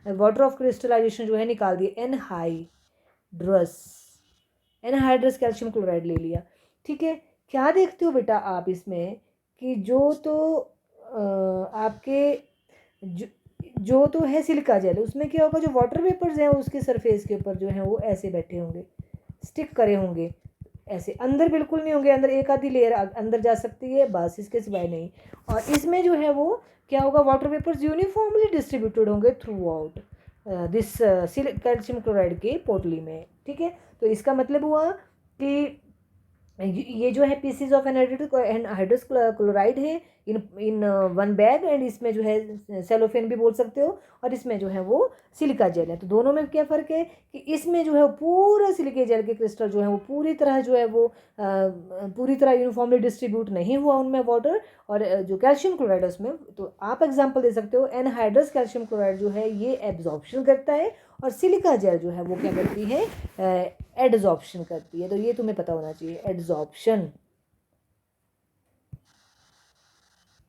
वाटर ऑफ क्रिस्टलाइजेशन जो है निकाल दिया, एनहाइड्रस कैल्शियम क्लोराइड ले लिया। ठीक है, क्या देखते हो बेटा आप इसमें कि जो तो आपके जो तो है सिलिका जेल, उसमें क्या होगा, जो वाटर वेपर्स हैं उसके सरफेस के ऊपर जो है वो ऐसे बैठे होंगे, स्टिक करे होंगे ऐसे, अंदर बिल्कुल नहीं होंगे, अंदर एक आधी लेयर अंदर जा सकती है बस, इसके सिवाय नहीं। और इसमें जो है वो क्या होगा, वाटर वेपर्स यूनिफॉर्मली डिस्ट्रीब्यूटेड होंगे through out this calcium chloride के पोटली में। ठीक है, तो इसका मतलब हुआ कि ये जो है पीसीज ऑफ एनहाइड्रस क्लोराइड है इन वन बैग, एंड इसमें जो है सेलोफेन भी बोल सकते हो, और इसमें जो है वो सिलिका जेल है। तो दोनों में क्या फ़र्क है कि इसमें जो है पूरा सिलिका जेल के क्रिस्टल जो है वो पूरी तरह जो है वो पूरी तरह यूनिफॉर्मली डिस्ट्रीब्यूट नहीं हुआ उनमें वाटर, और जो कैल्शियम क्लोराइड है उसमें, तो आप एग्जांपल दे सकते हो एनहाइड्रस कैल्शियम क्लोराइड जो है ये एब्जॉर्प्शन करता है, और सिलिका जेल जो है वो क्या करती है, एडजॉर्प्शन करती है। तो ये तुम्हें पता होना चाहिए, एडजॉर्प्शन।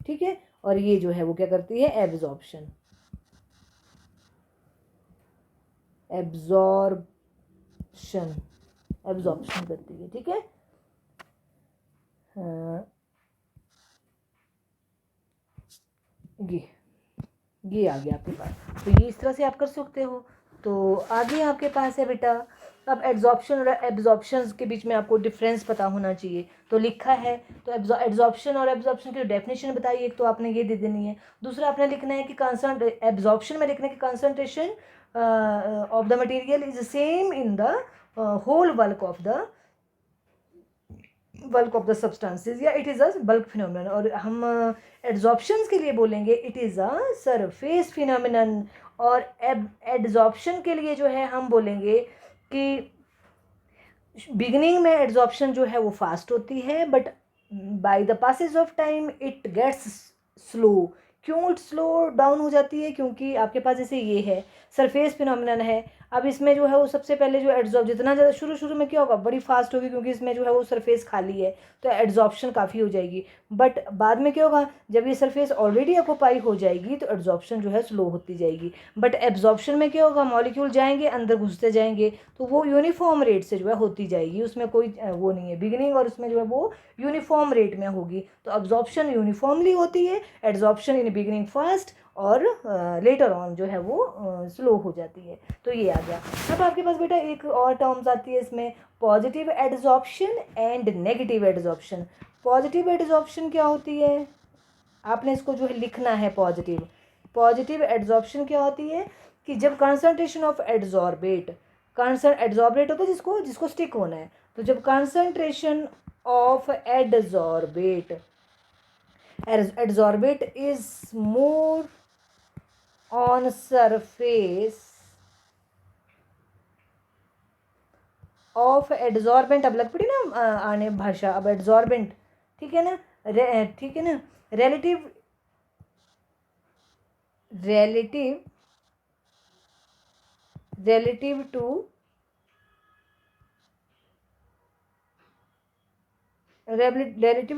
ठीक है, और ये जो है वो क्या करती है, एब्जॉर्प्शन, एब्जॉर्प्शन करती है। ठीक है, ये आ गया आपके पास, तो ये इस तरह से आप कर सकते हो। तो आगे आपके पास है बेटा, अब एड्जॉर्प्शन और एब्जॉर्प्शन के बीच में आपको डिफरेंस पता होना चाहिए। तो लिखा है, तो एड्जॉर्प्शन और एब्जॉर्प्शन की डेफिनेशन बताइए, एक तो आपने ये दे देनी है, दूसरा आपने लिखना है कि एब्जॉर्प्शन में लिखना है कि concentration of the material is same in the whole bulk of the substances, या it is a bulk phenomenon. और हम एड्जॉर्प्शंस के लिए बोलेंगे it is a surface phenomenon, और एड्जॉर्प्शन के लिए जो है हम बोलेंगे कि बिगिनिंग में एड्जॉर्प्शन जो है वो फास्ट होती है, but by the passage of time it gets slow. क्यों इट स्लो डाउन हो जाती है, क्योंकि आपके पास जैसे ये है सरफेस फिनोमिनन है, अब इसमें जो है वो सबसे पहले जो एड्जॉर्ब जितना ज़्यादा शुरू में क्या होगा, बड़ी फास्ट होगी, क्योंकि इसमें जो है वो सरफेस खाली है, तो एड्जॉर्प्शन काफ़ी हो जाएगी। बट बाद में क्या होगा, जब ये सरफेस ऑलरेडी ऑक्यूपाई हो जाएगी तो एड्जॉर्प्शन जो है स्लो होती जाएगी। बट एब्जॉर्प्शन में क्या होगा, मॉलिक्यूल जाएंगे अंदर घुसते जाएंगे, तो वो यूनिफॉर्म रेट से जो है होती जाएगी, उसमें कोई वो नहीं है बिगिनिंग, और उसमें जो है वो यूनिफॉर्म रेट में होगी। तो एब्जॉर्प्शन यूनिफॉर्मली होती है, एड्जॉर्प्शन इन बिगिनिंग फास्ट, और लेटर ऑन जो है वो स्लो हो जाती है। तो ये आ गया। अब आपके पास बेटा एक और टर्म्स आती है इसमें, positive adsorption and negative adsorption. Positive adsorption क्या होती है, आपने इसको जो है लिखना है, पॉजिटिव एड्जॉर्प्शन क्या होती है कि जब कंसंट्रेशन ऑफ एड्जॉर्बेट होता है जिसको जिसको स्टिक होना है, तो जब concentration of adsorbate is more on surface of adsorbent, अब लग पड़ी ना आने भाषा, अब एड्जॉर्बेंट, ठीक है ना, ठीक है ना, relative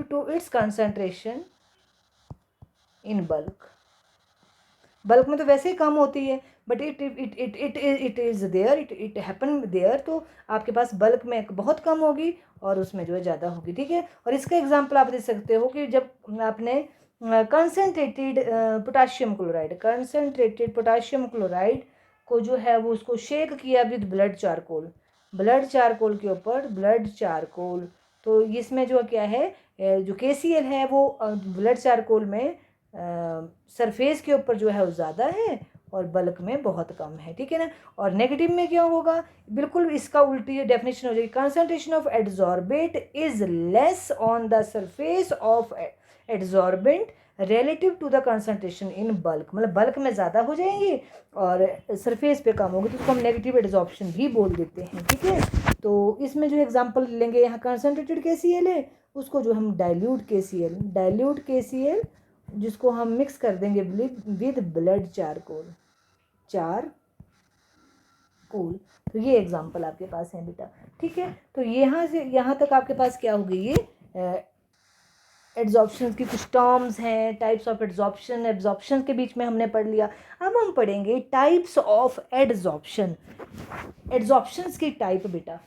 to its concentration in bulk। Bulk में तो वैसे ही कम होती है, but it is there, it happen there, तो आपके पास बल्क में बहुत कम होगी और उसमें जो है ज़्यादा होगी। ठीक है, और इसका एग्जांपल आप दे सकते हो कि जब आपने कंसनट्रेटेड पोटाशियम क्लोराइड को जो है वो उसको शेक किया विद ब्लड चारकोल के ऊपर ब्लड चारकोल, तो इसमें जो क्या है, जो KCl है वो ब्लड चारकोल में सरफेस के ऊपर जो है वो ज़्यादा है और बल्क में बहुत कम है। ठीक है ना, और नेगेटिव में क्या होगा, बिल्कुल इसका उल्टी डेफिनेशन हो जाएगी, concentration of adsorbate is less on the surface of adsorbent relative to the concentration in bulk, मतलब बल्क में ज़्यादा हो जाएंगी और सरफेस पे कम होगी, तो उसको हम नेगेटिव एड्जॉर्प्शन भी बोल देते हैं। ठीक है, तो इसमें जो एग्जांपल लेंगे, यहाँ कंसंट्रेटेड KCl है, उसको जो हम डाइल्यूट KCl जिसको हम मिक्स कर देंगे विद ब्लड चारकोल, तो ये एग्जांपल आपके पास है बेटा। ठीक है, तो यहाँ से यहाँ तक आपके पास क्या हो गई, ये एड्जॉर्प्शन की कुछ टर्म्स हैं, टाइप्स ऑफ एड्जॉर्प्शन, एब्जॉर्प्शन के बीच में हमने पढ़ लिया। अब हम पढ़ेंगे टाइप्स ऑफ एड्जॉर्प्शन, एड्जॉर्प्शंस की टाइप बेटा।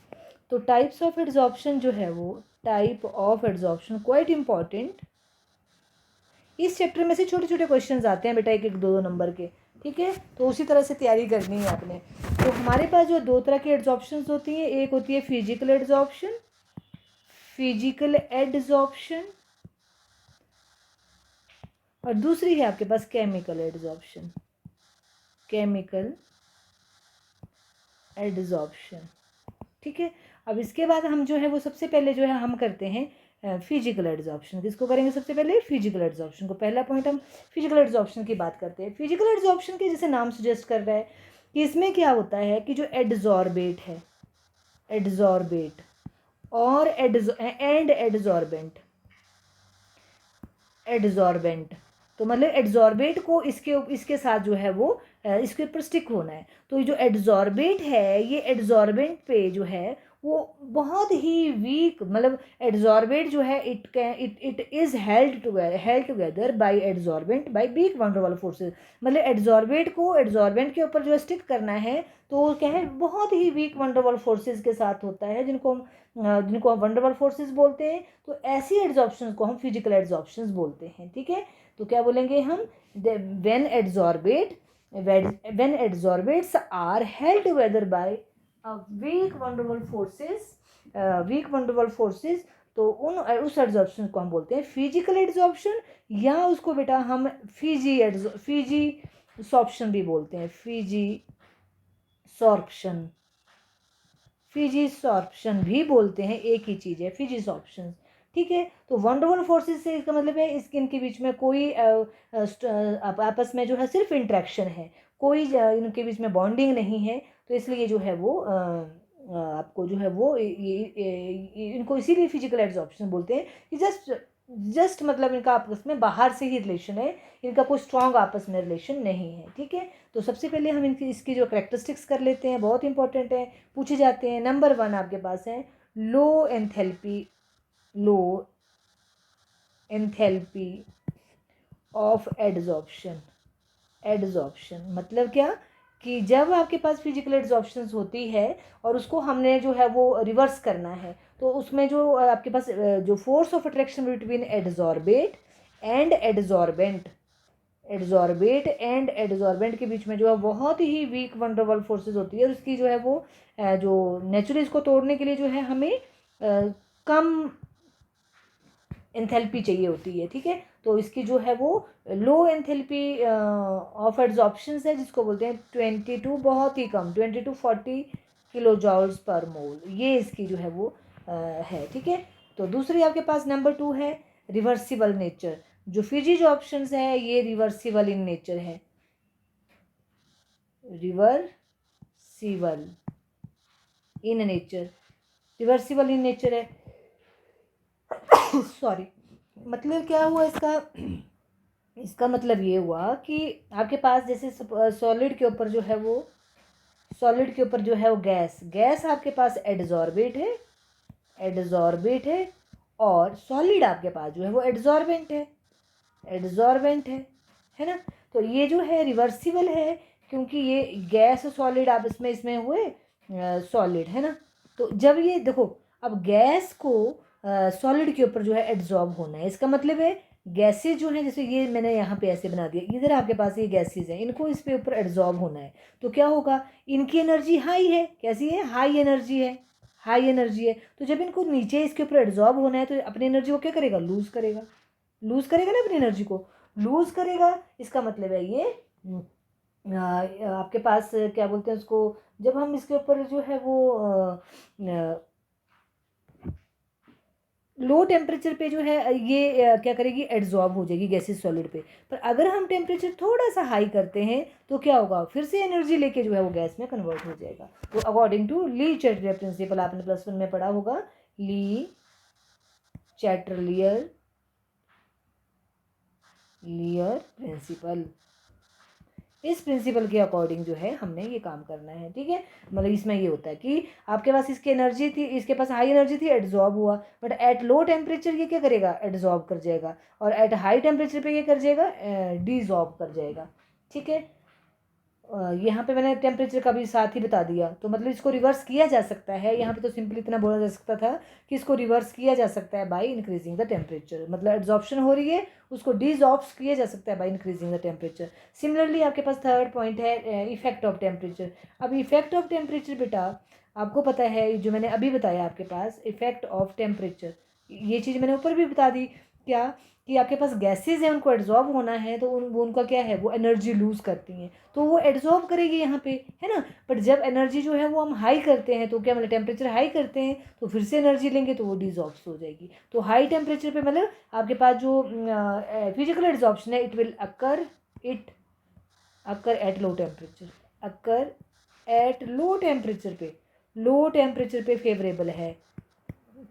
तो टाइप्स ऑफ एड्जॉर्प्शन जो है वो, type of adsorption quite important. इस चैप्टर में से छोटे छोटे क्वेश्चंस आते हैं बेटा, एक एक दो दो नंबर के, ठीक है। तो उसी तरह से तैयारी करनी है आपने। तो हमारे पास जो दो तरह की एड्जॉर्प्शंस होती हैं, एक होती है फिजिकल एड्जॉर्प्शन, फिजिकल एड्जॉर्प्शन, और दूसरी है आपके पास केमिकल एड्जॉर्प्शन, केमिकल एड्जॉर्प्शन, ठीक है। अब इसके बाद हम जो है वो सबसे पहले जो है हम करते हैं फिजिकल एड्जॉर्प्शन। किसको करेंगे सबसे पहले? फिजिकल एड्जॉर्प्शन को। पहला पॉइंट हम फिजिकल एड्जॉर्प्शन की बात करते हैं। फिजिकल एड्जॉर्प्शन के जैसे नाम सजेस्ट कर रहा है कि इसमें क्या होता है कि जो एड्जॉर्बेट है, एड्जॉर्बेट और एंड एड्जॉर्बेंट, एड्जॉर्बेंट, तो मतलब एड्जॉर्बेट को इसके साथ जो है वो इसके ऊपर स्टिक होना है। तो ये जो एड्जॉर्बेट है, ये एड्जॉर्बेंट पे जो है वो बहुत ही वीक, मतलब एड्जॉर्बेट जो है it is held together by adsorbent by weak van der Waals forces. मतलब एड्जॉर्बेट को एड्जॉर्बेंट के ऊपर जो स्टिक करना है तो क्या है, बहुत ही वीक वंडरवॉल फोर्सेस के साथ होता है, जिनको हम वंडरवॉल फोर्सेस बोलते हैं। तो ऐसी एड्जॉर्प्शन को हम फिजिकल एड्जॉर्प्शन बोलते हैं, ठीक है। तो क्या बोलेंगे हम? When adsorbate, when adsorbents are held together by weak van der Waals forces, weak van der Waals forces, तो उस एड्जॉर्प्शन को हम बोलते हैं फिजिकल एड्जॉर्प्शन, या उसको बेटा हम फिजी सॉर्प्शन भी बोलते हैं, फिजी सॉर्प्शन, फिजी सॉर्प्शन भी बोलते हैं, एक ही चीज़ है फिजी सॉर्प्शन, ठीक है। तो वंडरवॉल फोर्सेस से इसका मतलब है इसके इनके बीच में कोई आपस में जो है सिर्फ इंट्रैक्शन है, कोई इनके बीच में बॉन्डिंग नहीं है। तो इसलिए जो है वो आपको जो है वो इनको इसीलिए फिजिकल एड्जॉर्प्शन बोलते हैं कि जस्ट मतलब इनका आपस में बाहर से ही रिलेशन है, इनका कोई स्ट्रॉन्ग आपस में रिलेशन नहीं है, ठीक है। तो सबसे पहले हम इनकी इसकी जो करेक्टरिस्टिक्स कर लेते हैं, बहुत इंपॉर्टेंट है, पूछे जाते हैं। नंबर 1 आपके पास है low enthalpy, low enthalpy of adsorption. Adsorption मतलब क्या कि जब आपके पास फिजिकल एड्जॉर्प्शन होती है और उसको हमने जो है वो रिवर्स करना है, तो उसमें जो आपके पास जो force of attraction between adsorbate and adsorbent, adsorbate and adsorbent के बीच में जो है बहुत ही वीक वंडरवॉल फोर्सेस होती है। उसकी जो है वो जो नेचुरली इसको तोड़ने के लिए जो है हमें कम एंथैल्पी चाहिए होती है, ठीक है। तो इसकी जो है वो लो एंथैल्पी ऑफ एड्जॉर्प्शन है, जिसको बोलते हैं 22, बहुत ही कम 22 to 40 किलो जॉल्स पर मोल, ये इसकी जो है वो है, ठीक है। तो दूसरी आपके पास नंबर 2 है रिवर्सिबल नेचर। जो फिजिज ऑप्शंस है ये रिवर्सिबल इन नेचर है, reversible in nature, reversible in nature है। सॉरी, मतलब क्या हुआ इसका? इसका मतलब ये हुआ कि आपके पास जैसे सॉलिड के ऊपर जो है वो, सॉलिड के ऊपर जो है वो गैस, गैस आपके पास एड्जॉर्बेट है, एड्जॉर्बेट है, और सॉलिड आपके पास जो है वो एड्जॉर्बेंट है, एड्जॉर्बेंट है ना। तो ये जो है रिवर्सिबल है, क्योंकि ये गैस और सॉलिड आप इसमें हुए सॉलिड, है ना। तो जब ये देखो, अब गैस को सॉलिड के ऊपर जो है एड्जॉर्ब होना है, इसका मतलब है गैसेज जो है, जैसे ये मैंने यहाँ पे ऐसे बना दिया, इधर आपके पास ये गैसेज हैं, इनको इस पे ऊपर एड्जॉर्ब होना है। तो क्या होगा, इनकी एनर्जी हाई है, कैसी है? हाई एनर्जी है, हाई एनर्जी है। तो जब इनको नीचे इसके ऊपर एड्जॉर्ब होना है तो अपनी एनर्जी को क्या करेगा? लूज करेगा, लूज करेगा ना, अपनी एनर्जी को लूज करेगा। इसका मतलब है ये आपके पास क्या बोलते हैं उसको, जब हम इसके ऊपर जो है वो लो टेम्परेचर पे जो है ये क्या करेगी? एड्जॉर्ब हो जाएगी गैसेस सॉलिड पे। पर अगर हम टेम्परेचर थोड़ा सा हाई करते हैं तो क्या होगा? फिर से एनर्जी लेके जो है वो गैस में कन्वर्ट हो जाएगा। तो according to Le Chatelier principle, आपने +1 में पढ़ा होगा, ली चैटलियर प्रिंसिपल, इस प्रिंसिपल के अकॉर्डिंग जो है हमने ये काम करना है, ठीक है। मतलब इसमें ये होता है कि आपके पास इसकी एनर्जी थी, इसके पास हाई एनर्जी थी, एड्जॉर्ब हुआ, बट एट लो टेम्परेचर ये क्या करेगा, एड्जॉर्ब कर जाएगा, और एट हाई टेम्परेचर पे ये कर जाएगा, डिजॉर्ब कर जाएगा, ठीक है। यहाँ पे मैंने टेम्परेचर का भी साथ ही बता दिया, तो मतलब इसको रिवर्स किया जा सकता है। यहाँ पे तो सिंपली इतना बोला जा सकता था कि इसको रिवर्स किया जा सकता है बाय इंक्रीजिंग द टेम्परेचर, मतलब एब्जॉर्प्शन हो रही है, उसको डिजॉर्ब किया जा सकता है by increasing the temperature. Similarly आपके पास थर्ड पॉइंट है इफेक्ट ऑफ टेम्परेचर। अब इफेक्ट ऑफ टेम्परेचर बेटा आपको पता है, जो मैंने अभी बताया आपके पास इफेक्ट ऑफ टेम्परेचर, ये चीज़ मैंने ऊपर भी बता दी क्या, कि आपके पास गैसेज हैं, उनको एड्जॉर्ब होना है, तो उनका क्या है, वो एनर्जी लूज़ करती हैं, तो वो एड्जॉर्ब करेगी यहाँ पे, है ना। बट जब एनर्जी जो है वो हम हाई करते हैं, तो क्या मतलब टेम्परेचर हाई करते हैं तो फिर से एनर्जी लेंगे तो वो डिजॉर्ब हो जाएगी। तो हाई टेम्परेचर पे मतलब आपके पास जो फिजिकल एड्जॉर्प्शन है, it occur at low temperature, occur at low temperature पे फेवरेबल है,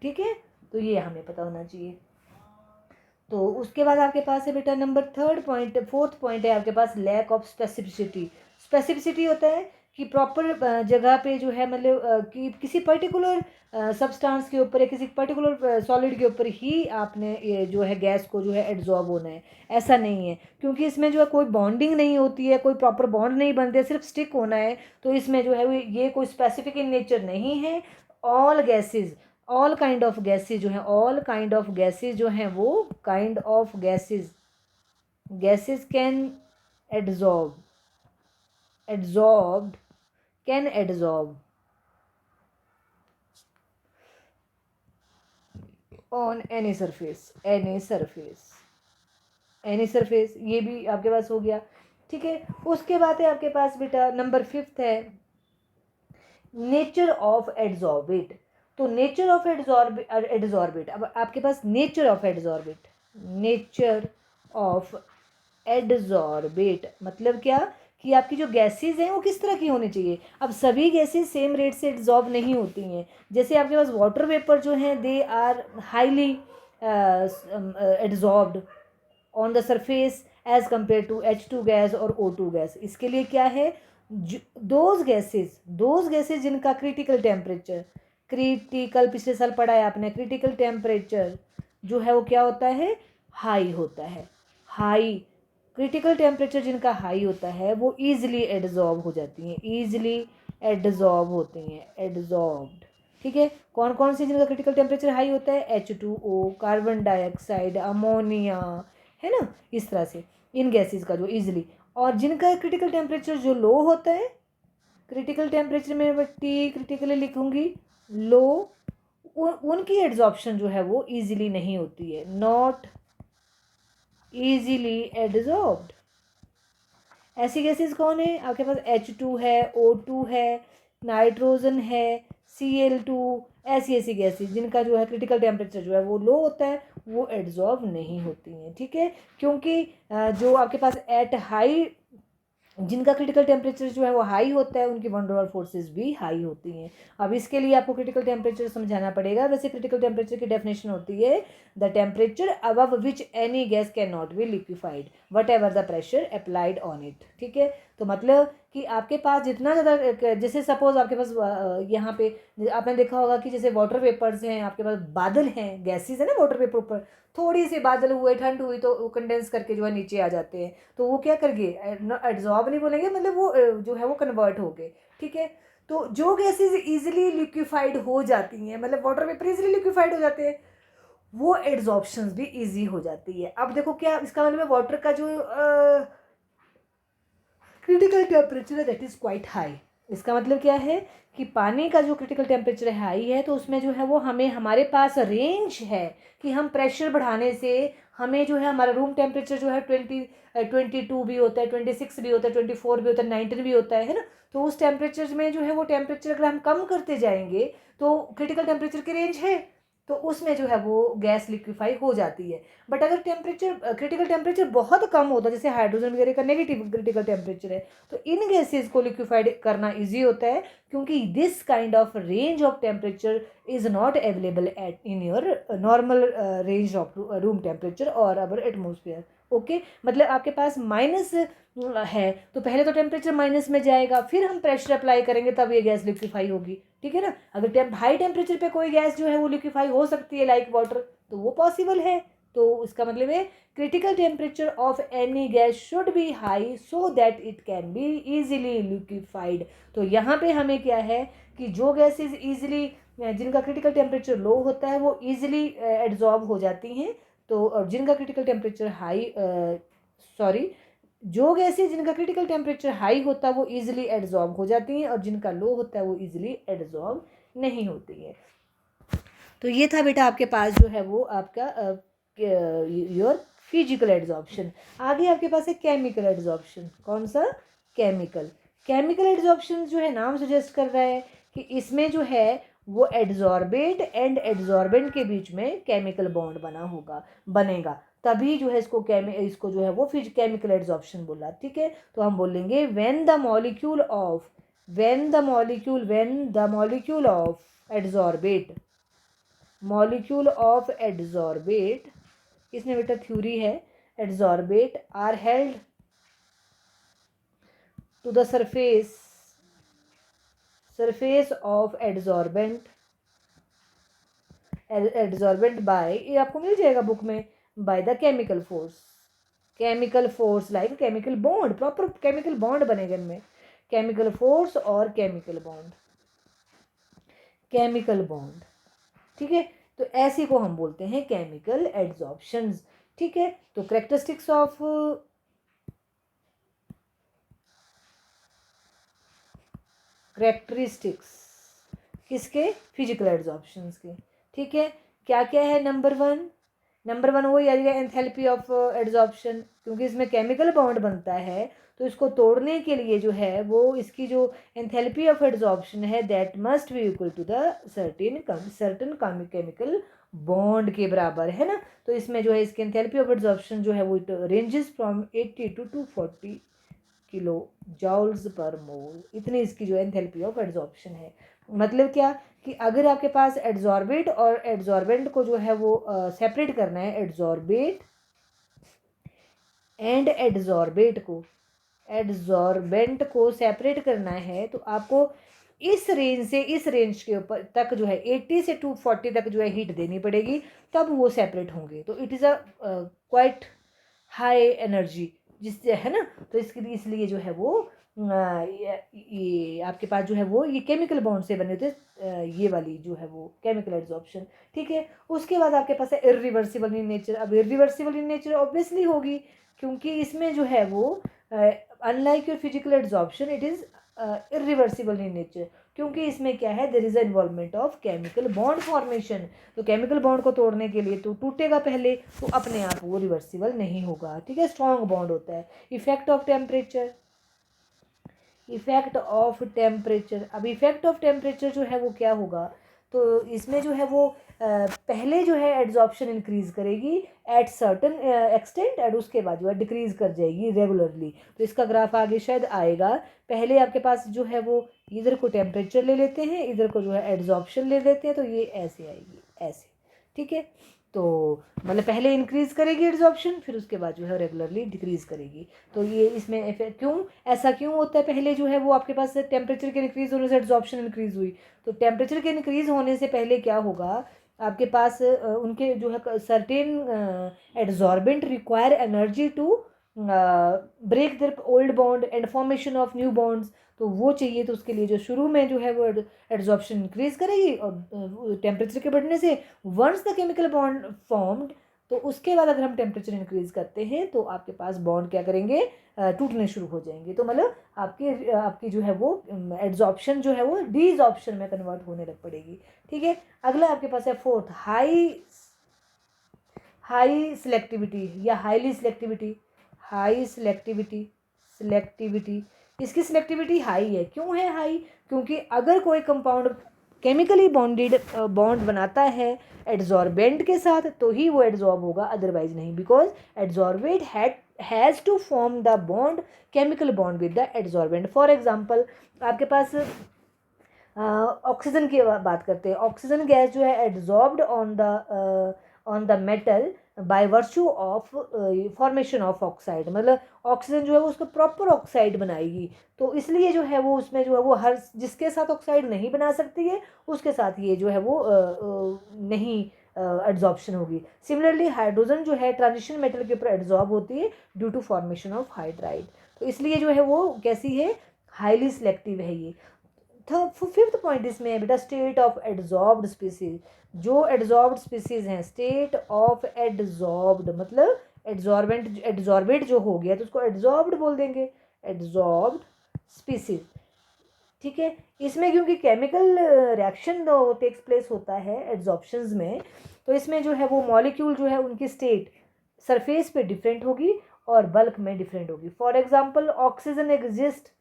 ठीक है। तो ये हमें पता होना चाहिए। तो उसके बाद आपके पास है बेटा नंबर फोर्थ पॉइंट है आपके पास लैक ऑफ स्पेसिफिसिटी। स्पेसिफिसिटी होता है कि प्रॉपर जगह पे जो है, मतलब कि किसी पर्टिकुलर सब्सटेंस के ऊपर या किसी पर्टिकुलर सॉलिड के ऊपर ही आपने ये जो है गैस को जो है एड्जॉर्ब होना है, ऐसा नहीं है, क्योंकि इसमें जो है कोई बॉन्डिंग नहीं होती है, कोई प्रॉपर बॉन्ड नहीं बनते, सिर्फ स्टिक होना है। तो इसमें जो है ये कोई स्पेसिफिक इन नेचर नहीं है। All gases, all kind of gases जो हैं, ऑल काइंड ऑफ गैसेज जो हैं, वो kind of gases can adsorb can adsorb on any surface, ये भी आपके पास हो गया, ठीक है। उसके बाद है आपके पास बेटा नंबर 5 है नेचर ऑफ एड्जॉर्बिट। तो नेचर ऑफ एड्जॉर्बिट, अब आपके पास नेचर ऑफ एड्जॉर्बिट मतलब क्या, कि आपकी जो गैसेज हैं वो किस तरह की होनी चाहिए। अब सभी गैसेज सेम रेट से एड्जॉर्ब नहीं होती हैं। जैसे आपके पास वाटर वेपर जो हैं, they are highly adsorbed on the surface as compare to H2 gas और O2 गैस। इसके लिए क्या है, दोज गैसेज जिनका पिछले साल पढ़ा है आपने, क्रिटिकल टेम्परेचर जो है वो क्या होता है, हाई होता है। हाई क्रिटिकल टेम्परेचर जिनका हाई होता है वो ईजिली एड्जॉर्ब हो जाती हैं, एड्जॉर्ब्ड, ठीक है। कौन कौन सी जिनका क्रिटिकल टेम्परेचर हाई होता है, H2O, कार्बन डाइऑक्साइड, अमोनिया, है ना, इस तरह से इन गैसेस का जो ईजिली। और जिनका क्रिटिकल टेम्परेचर जो लो होता है, क्रिटिकल टेम्परेचर में मैं टी क्रिटिकली लिखूंगी लो, उनकी एड्जॉर्प्शन जो है वो ईजिली नहीं होती है, नॉट ईजिली एड्जॉर्ब्ड। ऐसी गैसेस कौन है आपके पास, H2 है, O2 है, नाइट्रोजन है, Cl2, ऐसी गैसेस जिनका जो है क्रिटिकल टेम्परेचर जो है वो लो होता है, वो एड्जॉर्ब नहीं होती हैं, ठीक है। क्योंकि जो आपके पास एट हाई, जिनका क्रिटिकल टेम्परेचर जो है वो हाई होता है, उनकी वन डोर फोर्सेस भी हाई होती हैं। अब इसके लिए आपको क्रिटिकल टेम्परेचर समझाना पड़ेगा। वैसे क्रिटिकल टेम्परेचर की डेफिनेशन होती है the temperature above which any gas can not be liquefied what ever the pressure applied on it, ठीक है। तो मतलब कि आपके पास जितना ज़्यादा, जैसे सपोज आपके पास यहाँ पे आपने देखा होगा कि जैसे वाटर वेपर्स हैं, आपके पास बादल हैं, गैसेज है ना वाटर वेपर ऊपर, थोड़ी सी बादल हुए, ठंड हुई तो वो कंडेंस करके जो है नीचे आ जाते हैं, तो वो क्या कर गए, एड्जॉर्ब नहीं बोलेंगे, मतलब वो जो है वो कन्वर्ट हो गए, ठीक है। तो जो गैसेज इजीली लिक्विफाइड हो जाती हैं, मतलब वाटर वेपर इजीली लिक्विफाइड हो जाते हैं, वो एड्जॉर्प्शंस भी इजी हो जाती है। अब देखो क्या इसका मतलब है, वाटर का जो क्रिटिकल टेम्परेचर है दैट इज़ क्वाइट हाई। इसका मतलब क्या है कि पानी का जो क्रिटिकल टेम्परेचर हाई है, तो उसमें जो है वो हमारे पास रेंज है कि हम प्रेशर बढ़ाने से हमें जो है हमारा रूम टेम्परेचर जो है 22 भी होता है, 26 भी होता है, 24 भी होता है, 19 भी होता है ना। तो उस टेम्परेचर में जो है वो टेम्परेचर अगर हम कम करते जाएंगे तो क्रिटिकल टेम्परेचर की रेंज है, तो उसमें जो है वो गैस लिक्विफाई हो जाती है। बट अगर क्रिटिकल टेम्परेचर बहुत कम होता है, जैसे हाइड्रोजन वगैरह का नेगेटिव क्रिटिकल टेम्परेचर है, तो इन गैसेज को लिक्विफाइड करना इजी होता है, क्योंकि this kind of range of temperature is not available in your normal range of room temperature और अवर एटमोसफेयर, ओके, मतलब आपके पास माइनस है तो पहले तो टेम्परेचर माइनस में जाएगा, फिर हम प्रेशर अप्लाई करेंगे तब ये गैस लिक्विफाई होगी, ठीक है ना। अगर हाई टेम्परेचर पे कोई गैस जो है वो लिक्विफाई हो सकती है लाइक वाटर, तो वो पॉसिबल है। तो इसका मतलब है critical temperature of any gas should be high so that it can be easily liquefied. तो यहाँ पे हमें क्या है कि जो गैसेज ईजिली, जिनका क्रिटिकल टेम्परेचर लो होता है वो ईजिली एड्जॉर्ब हो जाती हैं। तो और जिनका क्रिटिकल टेम्परेचर हाई, सॉरी, जो गैसेज जिनका क्रिटिकल टेम्परेचर हाई होता है वो ईजिली एड्जॉर्ब हो जाती हैं, और जिनका लो होता है वो ईजिली एड्जॉर्ब नहीं होती है। तो ये था बेटा आपके पास जो है वो आपका योर फिजिकल एड्जॉर्प्शन। आगे आपके पास है केमिकल एड्जॉर्प्शन। कौन सा? केमिकल। केमिकल एड्जॉर्प्शन जो है नाम सजेस्ट कर रहा है कि इसमें जो है वो एड्जॉर्बेट एंड एड्जॉर्बेंट के बीच में केमिकल बॉन्ड बनेगा, तभी जो है इसको जो है वो फिर केमिकल एड्जॉर्प्शन बोला, ठीक है। तो हम बोलेंगे when the molecule of adsorbate, molecule of adsorbate, इसमें बेटा थ्योरी है, adsorbate are held to the surface of adsorbent by, ये आपको मिल जाएगा बुक में, by the chemical force like chemical bond, proper chemical bond बनेगा इनमें, केमिकल फोर्स और केमिकल बॉन्ड, ठीक है। तो ऐसे को हम बोलते हैं केमिकल एड्जॉर्प्शंस, ठीक है। तो कैरेक्टरिस्टिक्स किसके? फिजिकल एड्जॉर्प्शंस के, ठीक है। क्या क्या है? नंबर वन वही आ जाएगा एंथैल्पी ऑफ एड्जॉर्प्शन, क्योंकि इसमें केमिकल बॉन्ड बनता है तो इसको तोड़ने के लिए जो है वो इसकी जो एंथैल्पी ऑफ एड्जॉर्प्शन है that must be equal to the certain chemical bond के बराबर, है ना। तो इसमें जो है इसकी एंथैल्पी ऑफ एड्जॉर्प्शन जो है वो ranges from 80 to 240 kilo joules per मोल, इतनी इसकी जो एंथैल्पी ऑफ एड्जॉर्प्शन है। मतलब क्या कि अगर आपके पास एड्जॉर्बेट और एड्जॉर्बेंट को जो है वो सेपरेट करना है, एड्जॉर्बेट एंड एड्जॉर्बेंट को सेपरेट करना है, तो आपको इस रेंज से इस रेंज के ऊपर तक जो है 80 से 240 तक जो है हीट देनी पड़ेगी, तब वो सेपरेट होंगे। तो it is a quite high energy जिससे, है ना। तो इसलिए जो है वो ये आपके पास जो है वो ये केमिकल बॉन्ड से बने होते ये वाली जो है वो केमिकल एड्जॉर्प्शन, ठीक है। उसके बाद आपके पास है इरिवर्सिबल इन नेचर। अब इरिवर्सिबल इन नेचर ऑब्वियसली होगी, क्योंकि इसमें जो है वो unlike your physical adsorption it is irreversible in nature, क्योंकि इसमें क्या है, there is a involvement of chemical bond formation. तो केमिकल बॉन्ड को तोड़ने के लिए तो टूटेगा पहले, तो अपने आप वो रिवर्सिबल नहीं होगा, ठीक है। स्ट्रॉन्ग बॉन्ड होता है। इफेक्ट ऑफ टेम्परेचर, अब इफेक्ट ऑफ टेम्परेचर जो है वो क्या होगा, तो इसमें जो है वो पहले जो है एड्जॉर्प्शन इंक्रीज करेगी एट सर्टन एक्सटेंट, एंड उसके बाद जो है डिक्रीज कर जाएगी रेगुलरली। तो इसका ग्राफ आगे शायद आएगा। पहले आपके पास जो है वो इधर को टेम्परेचर ले लेते हैं, इधर को जो है एड्जॉर्प्शन ले लेते हैं, तो ये ऐसे आएगी, ऐसे, ठीक है। तो मतलब पहले इंक्रीज करेगी एड्जॉर्प्शन, फिर उसके बाद जो है रेगुलरली डिक्रीज करेगी। तो ये इसमें ऐसा क्यों होता है? पहले जो है वो आपके पास टेम्परेचर के इंक्रीज होने से एड्जॉर्प्शन इंक्रीज हुई, तो टेम्परेचर के इंक्रीज होने से पहले क्या होगा, आपके पास उनके जो है certain adsorbent require energy to break their old bond and formation of new bonds. तो वो चाहिए, तो उसके लिए जो शुरू में जो है वो एड्जॉर्प्शन इंक्रीज करेगी, और टेम्परेचर के बढ़ने से once the chemical bond formed, तो उसके बाद अगर हम टेम्परेचर इंक्रीज करते हैं तो आपके पास बॉन्ड क्या करेंगे, टूटने शुरू हो जाएंगे। तो मतलब आपकी जो है वो एड्जॉर्प्शन जो है वो डीजॉर्प्शन में कन्वर्ट होने लग पड़ेगी, ठीक है। अगला आपके पास है फोर्थ, हाई सिलेक्टिविटी या हाईली सिलेक्टिविटी। इसकी सिलेक्टिविटी हाई है। क्यों है हाई? क्योंकि अगर कोई कंपाउंड केमिकली बॉन्ड बनाता है एड्जॉर्बेंट के साथ तो ही वो एड्जॉर्ब होगा, अदरवाइज नहीं, because adsorbent has to form the bond, chemical bond with the adsorbent. For example आपके पास ऑक्सीजन की बात करते हैं। ऑक्सीजन गैस जो है adsorbed on the metal by virtue of formation of oxide, मतलब ऑक्सीजन जो है वो उसको प्रॉपर ऑक्साइड बनाएगी। तो इसलिए जो है वो उसमें जो है वो हर जिसके साथ ऑक्साइड नहीं बना सकती है उसके साथ ये जो है वो नहीं एड्जॉर्प्शन होगी। सिमिलरली हाइड्रोजन जो है ट्रांजिशन मेटल के ऊपर एड्जॉर्ब होती है due to formation of hydride. तो इसलिए जो है वो कैसी है, हाईली सिलेक्टिव है ये। फिफ्थ पॉइंट इसमें है बेटा स्टेट ऑफ एड्जॉर्ब्ड स्पीसीज। जो एड्जॉर्ब्ड स्पीसीज हैं, स्टेट ऑफ एड्जॉर्ब्ड मतलब एड्जॉर्बेट जो हो गया तो उसको एड्जॉर्ब्ड बोल देंगे, एड्जॉर्ब्ड स्पीसीज। ठीक है, इसमें क्योंकि केमिकल रिएक्शन टेक्स प्लेस होता है एड्जॉर्प्शंस में, तो इसमें जो है वो मॉलिक्यूल जो है उनकी स्टेट सरफेस पे डिफरेंट होगी और बल्क में डिफरेंट होगी। For example oxygen exist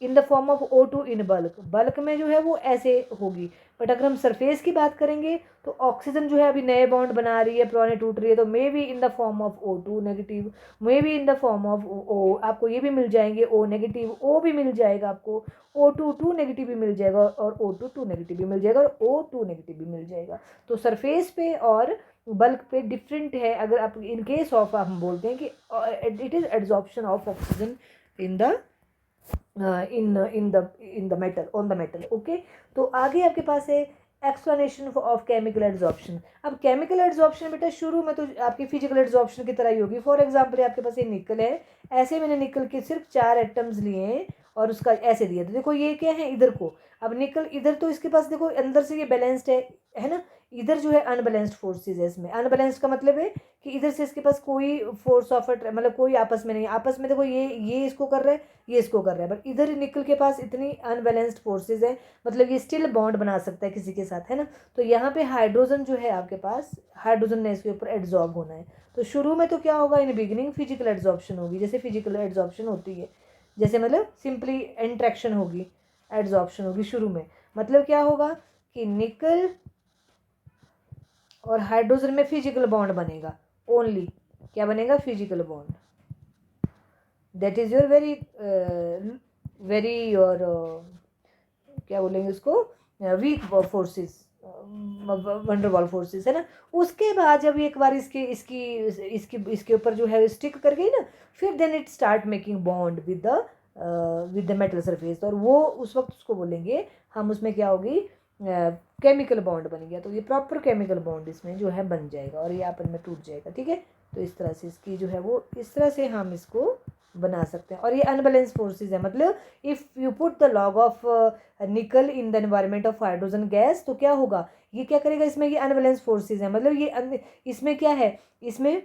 in the form of O2 in bulk, bulk में जो है वो ऐसे होगी। बट अगर हम सरफेस की बात करेंगे तो ऑक्सीजन जो है अभी नए बॉन्ड बना रही है, पुराने टूट रही है, तो may be in the form of O2 negative, may be in the form of O, आपको ये भी मिल जाएंगे O नेगेटिव, O भी मिल जाएगा आपको, O2 2 नेगेटिव भी मिल जाएगा और O2 2 नेगेटिव भी मिल जाएगा और O2 नेगेटिव भी मिल जाएगा। तो सरफेस पे और बल्क पे डिफरेंट है। अगर आप इन केस ऑफ हम बोलते हैं कि it is adsorption of oxygen in the in the metal, on the metal. Okay, तो आगे आपके पास है एक्सप्लेनेशन ऑफ केमिकल एड्जॉर्प्शन। अब केमिकल एड्जॉर्प्शन बेटा शुरू में तो आपकी फिजिकल एड्जॉर्प्शन की तरह ही होगी। फॉर एग्जांपल आपके पास ये निकल है, ऐसे मैंने निकल के सिर्फ 4 एटम्स लिए हैं और उसका ऐसे दिया, तो देखो ये क्या है इधर को, अब निकल इधर तो इसके पास देखो अंदर से ये बैलेंस्ड है ना, इधर जो है अनबैलेंस्ड फोर्सेज है इसमें। अनबैलेंस्ड का मतलब है कि इधर से इसके पास कोई फोर्स ऑफ मतलब कोई आपस में नहीं, आपस में देखो ये इसको कर रहा है, ये इसको कर रहा है, बट इधर निकल के पास इतनी अनबैलेंस्ड फोर्सेज है, मतलब ये स्टिल बॉन्ड बना सकता है किसी के साथ, है ना। तो यहाँ पे हाइड्रोजन जो है आपके पास, हाइड्रोजन ने इसके ऊपर एड्जॉर्ब होना है। तो शुरू में तो क्या होगा, इन बिगिनिंग फिजिकल एड्जॉर्प्शन होगी, जैसे फिजिकल एड्जॉर्प्शन होती है, जैसे मतलब सिंपली इंट्रैक्शन होगी, एड्जॉर्प्शन होगी शुरू में। मतलब क्या होगा कि निकल और हाइड्रोजन में फिजिकल बॉन्ड बनेगा, ओनली क्या बनेगा, physical bond. That is your very your क्या बोलेंगे उसको, वीक फोर्सेस, वंडरवॉल फोर्सेस, है ना। उसके बाद जब एक बार इसके इसकी इसकी इसके ऊपर जो है स्टिक कर गई ना, फिर then it start making bond with the metal surface, और वो उस वक्त उसको बोलेंगे हम, उसमें क्या होगी, केमिकल बॉन्ड बन गया। तो ये प्रॉपर केमिकल बॉन्ड इसमें जो है बन जाएगा और ये आपस में टूट जाएगा। ठीक है, तो इस तरह से इसकी जो है वो इस तरह से हम इसको बना सकते हैं। और ये अनबैलेंस फोर्सेस है, मतलब if you put the log of निकल in the environment of hydrogen gas, तो क्या होगा, ये क्या करेगा, इसमें ये अनबैलेंस फोर्सेस है, मतलब ये इसमें क्या है, इसमें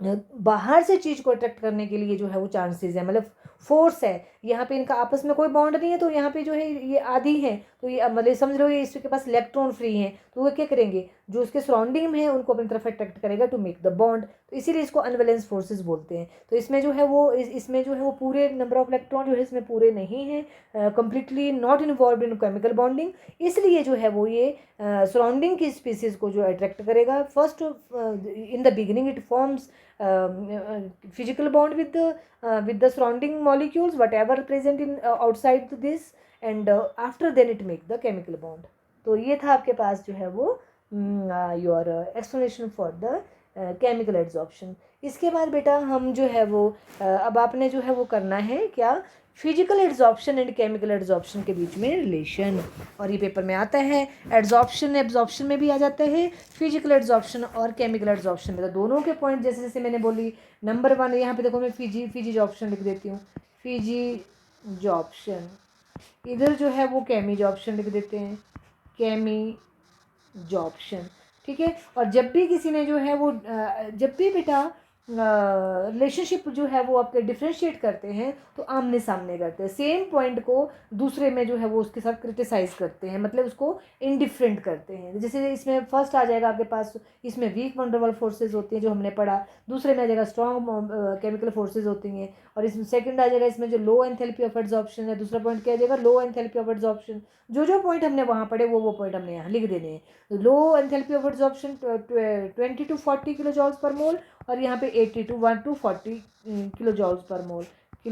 बाहर से चीज़ को अट्रैक्ट करने के लिए जो है वो चांसेस है, मतलब फोर्स है। यहाँ पे इनका आपस में कोई बॉन्ड नहीं है, तो यहाँ पे जो है ये आधी है, तो ये मतलब समझ लो ये इसके पास इलेक्ट्रॉन फ्री हैं, तो वो क्या करेंगे, जो उसके सराउंडिंग में है उनको अपनी तरफ अट्रैक्ट करेगा टू मेक द बॉन्ड। तो इसीलिए इसको अनबैलेंस फोर्सेस बोलते हैं। तो इसमें जो है वो इसमें जो है वो पूरे नंबर ऑफ इलेक्ट्रॉन जो है इसमें पूरे नहीं है, completely not involve in chemical bonding, इसलिए जो है वो ये सराउंडिंग की स्पीसीज को जो अट्रैक्ट करेगा। First in the beginning it forms physical bond with the surrounding molecules whatever present in outside this, and after then it make the chemical bond। तो ये था आपके पास जो है वो your explanation for the chemical adsorption. इसके बाद बेटा हम जो है वो अब आपने जो है वो करना है क्या, physical adsorption and chemical adsorption के बीच में रिलेशन, और ये पेपर में आता है। एड्जॉर्प्शन एब्जॉर्प्शन में भी आ जाता है, फिजिकल एड्जॉर्प्शन और केमिकल एड्जॉर्प्शन में, तो दोनों के पॉइंट जैसे जैसे मैंने बोली। नंबर 1 यहाँ पे देखो मैं फिजिजॉर्प्शन लिख देती हूँ, फिजिजॉर्प्शन, इधर जो है वो केमिजॉर्प्शन लिख देते हैं, केमिजॉर्प्शन। ठीक है, और जब भी किसी ने जो है वो जब भी बेटा रिलेशनशिप जो है वो आपके डिफ्रेंशिएट करते हैं तो आमने सामने करते हैं, सेम पॉइंट को दूसरे में जो है वो उसके साथ क्रिटिसाइज करते हैं, मतलब उसको इनडिफरेंट करते हैं। जैसे इसमें फर्स्ट आ जाएगा आपके पास, इसमें वीक वंडरवॉल फोर्सेज होती हैं जो हमने पढ़ा, दूसरे में आ जाएगा स्ट्रॉन्ग केमिकल फोर्सेज होती हैं, और इसमें सेकंड आ जाएगा इसमें जो लो एंथैल्पी ऑफ एड्जॉर्प्शन है, दूसरा पॉइंट क्या आ जाएगा, लो एंथैल्पी ऑफ एड्जॉर्प्शन। जो पॉइंट हमने वहाँ पढ़े वो पॉइंट हमने यहाँ लिख देने हैं। Low enthalpy of adsorption 20 to 40 kilo joules per mole, और यहाँ पे 80 to 140 किलो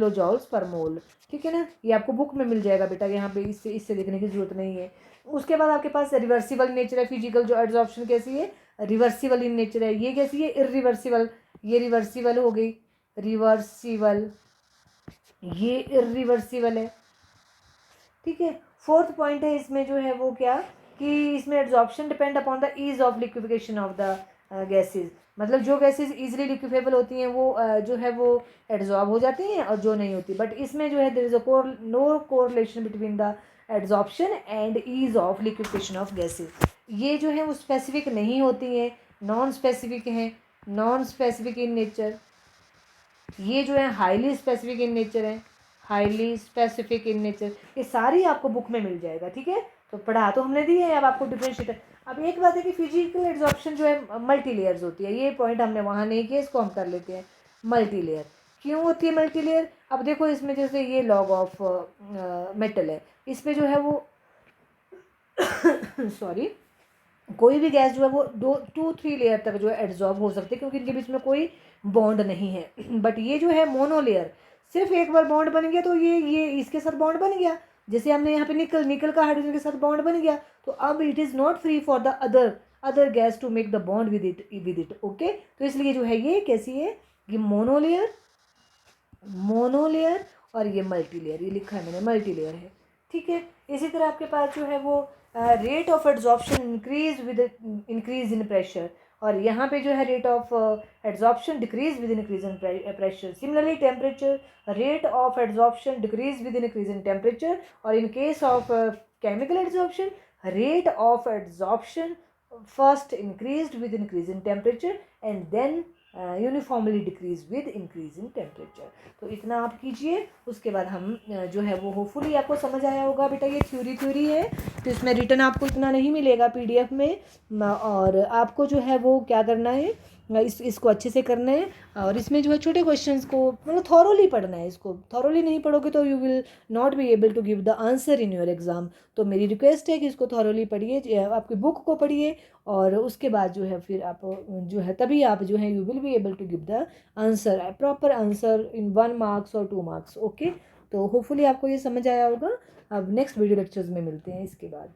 जॉल्स पर मोल। ठीक है ना, ये आपको बुक में मिल जाएगा बेटा, यहाँ पे इससे देखने की जरूरत नहीं है। उसके बाद आपके पास रिवर्सिबल नेचर है फिजिकल जो एड्जॉर्प्शन कैसी है, रिवर्सिबल इन नेचर है। ये कैसी है? इरिवर्सिबल, ये रिवर्सिबल हो गई, रिवर्सिबल, ये इरिवर्सिबल है, ठीक है। फोर्थ पॉइंट है इसमें जो है वो क्या, कि इसमें adsorption depend upon the ease of liquefaction of the gases, मतलब जो गैसेज इजीली लिक्विफेबल होती हैं वो जो है वो एड्जॉर्ब हो जाती हैं, और जो नहीं होती, बट इसमें जो है there is a no correlation between the adsorption and ease of liquefaction of gases. ये जो है वो स्पेसिफिक नहीं होती हैं, नॉन स्पेसिफिक हैं, नॉन स्पेसिफिक इन नेचर। ये जो है हाईली स्पेसिफिक इन नेचर है, हाईली स्पेसिफिक इन नेचर। ये सारी आपको बुक में मिल जाएगा, ठीक है। तो पढ़ा तो हमने दी है, अब आपको डिफरेंशिएट। अब एक बात है कि फिजिकल एड्जॉर्प्शन जो है मल्टी लेयर्स होती है, ये पॉइंट हमने वहाँ नहीं किया, इसको हम कर लेते हैं। मल्टी लेयर क्यों होती है मल्टी लेयर? अब देखो इसमें जैसे ये लॉग ऑफ मेटल है, इसमें जो है वो सॉरी, कोई भी गैस जो है वो 2-3 लेयर तक जो है एड्जॉर्ब हो सकती है, क्योंकि इनके बीच में कोई बॉन्ड नहीं है। बट ये जो है मोनो लेयर, सिर्फ एक बार बॉन्ड बन गया तो ये इसके साथ बॉन्ड बन गया, जैसे हमने यहाँ पे निकल का हाइड्रोजन के साथ बॉन्ड बन गया, तो अब it is not free for the other gas to make the bond with it, okay. तो इसलिए जो है ये कैसी है, ये मोनोलेयर और ये मल्टी लेयर, ये लिखा है मैंने मल्टी लेयर है, ठीक है। इसी तरह आपके पास जो है वो rate of adsorption increase with increase in pressure, और यहाँ पे जो है rate of adsorption decrease with increase in pressure. Similarly temperature, rate of adsorption decrease with increase in temperature, और in case of chemical adsorption, rate of adsorption first increased with increase in temperature and then uniformly decrease with increase in temperature. तो इतना आप कीजिए, उसके बाद हम जो है वो होपफुली आपको समझ आया होगा। बेटा ये थ्योरी है, तो इसमें रिटर्न आपको इतना नहीं मिलेगा पीडीएफ में, और आपको जो है वो क्या करना है, इसको अच्छे से करना है, और इसमें जो है छोटे क्वेश्चंस को मतलब थॉरोली पढ़ना है। इसको थॉरोली नहीं पढ़ोगे तो you will not be able to give the answer in your exam. तो मेरी रिक्वेस्ट है कि इसको थॉरोली पढ़िए, आपकी बुक को पढ़िए, और उसके बाद जो है फिर आप जो है तभी आप जो है you will be able to give the answer, proper answer in 1 marks और 2 मार्क्स, ओके। तो होपफुली आपको ये समझ आया होगा। अब नेक्स्ट वीडियो लेक्चर्स में मिलते हैं इसके बाद।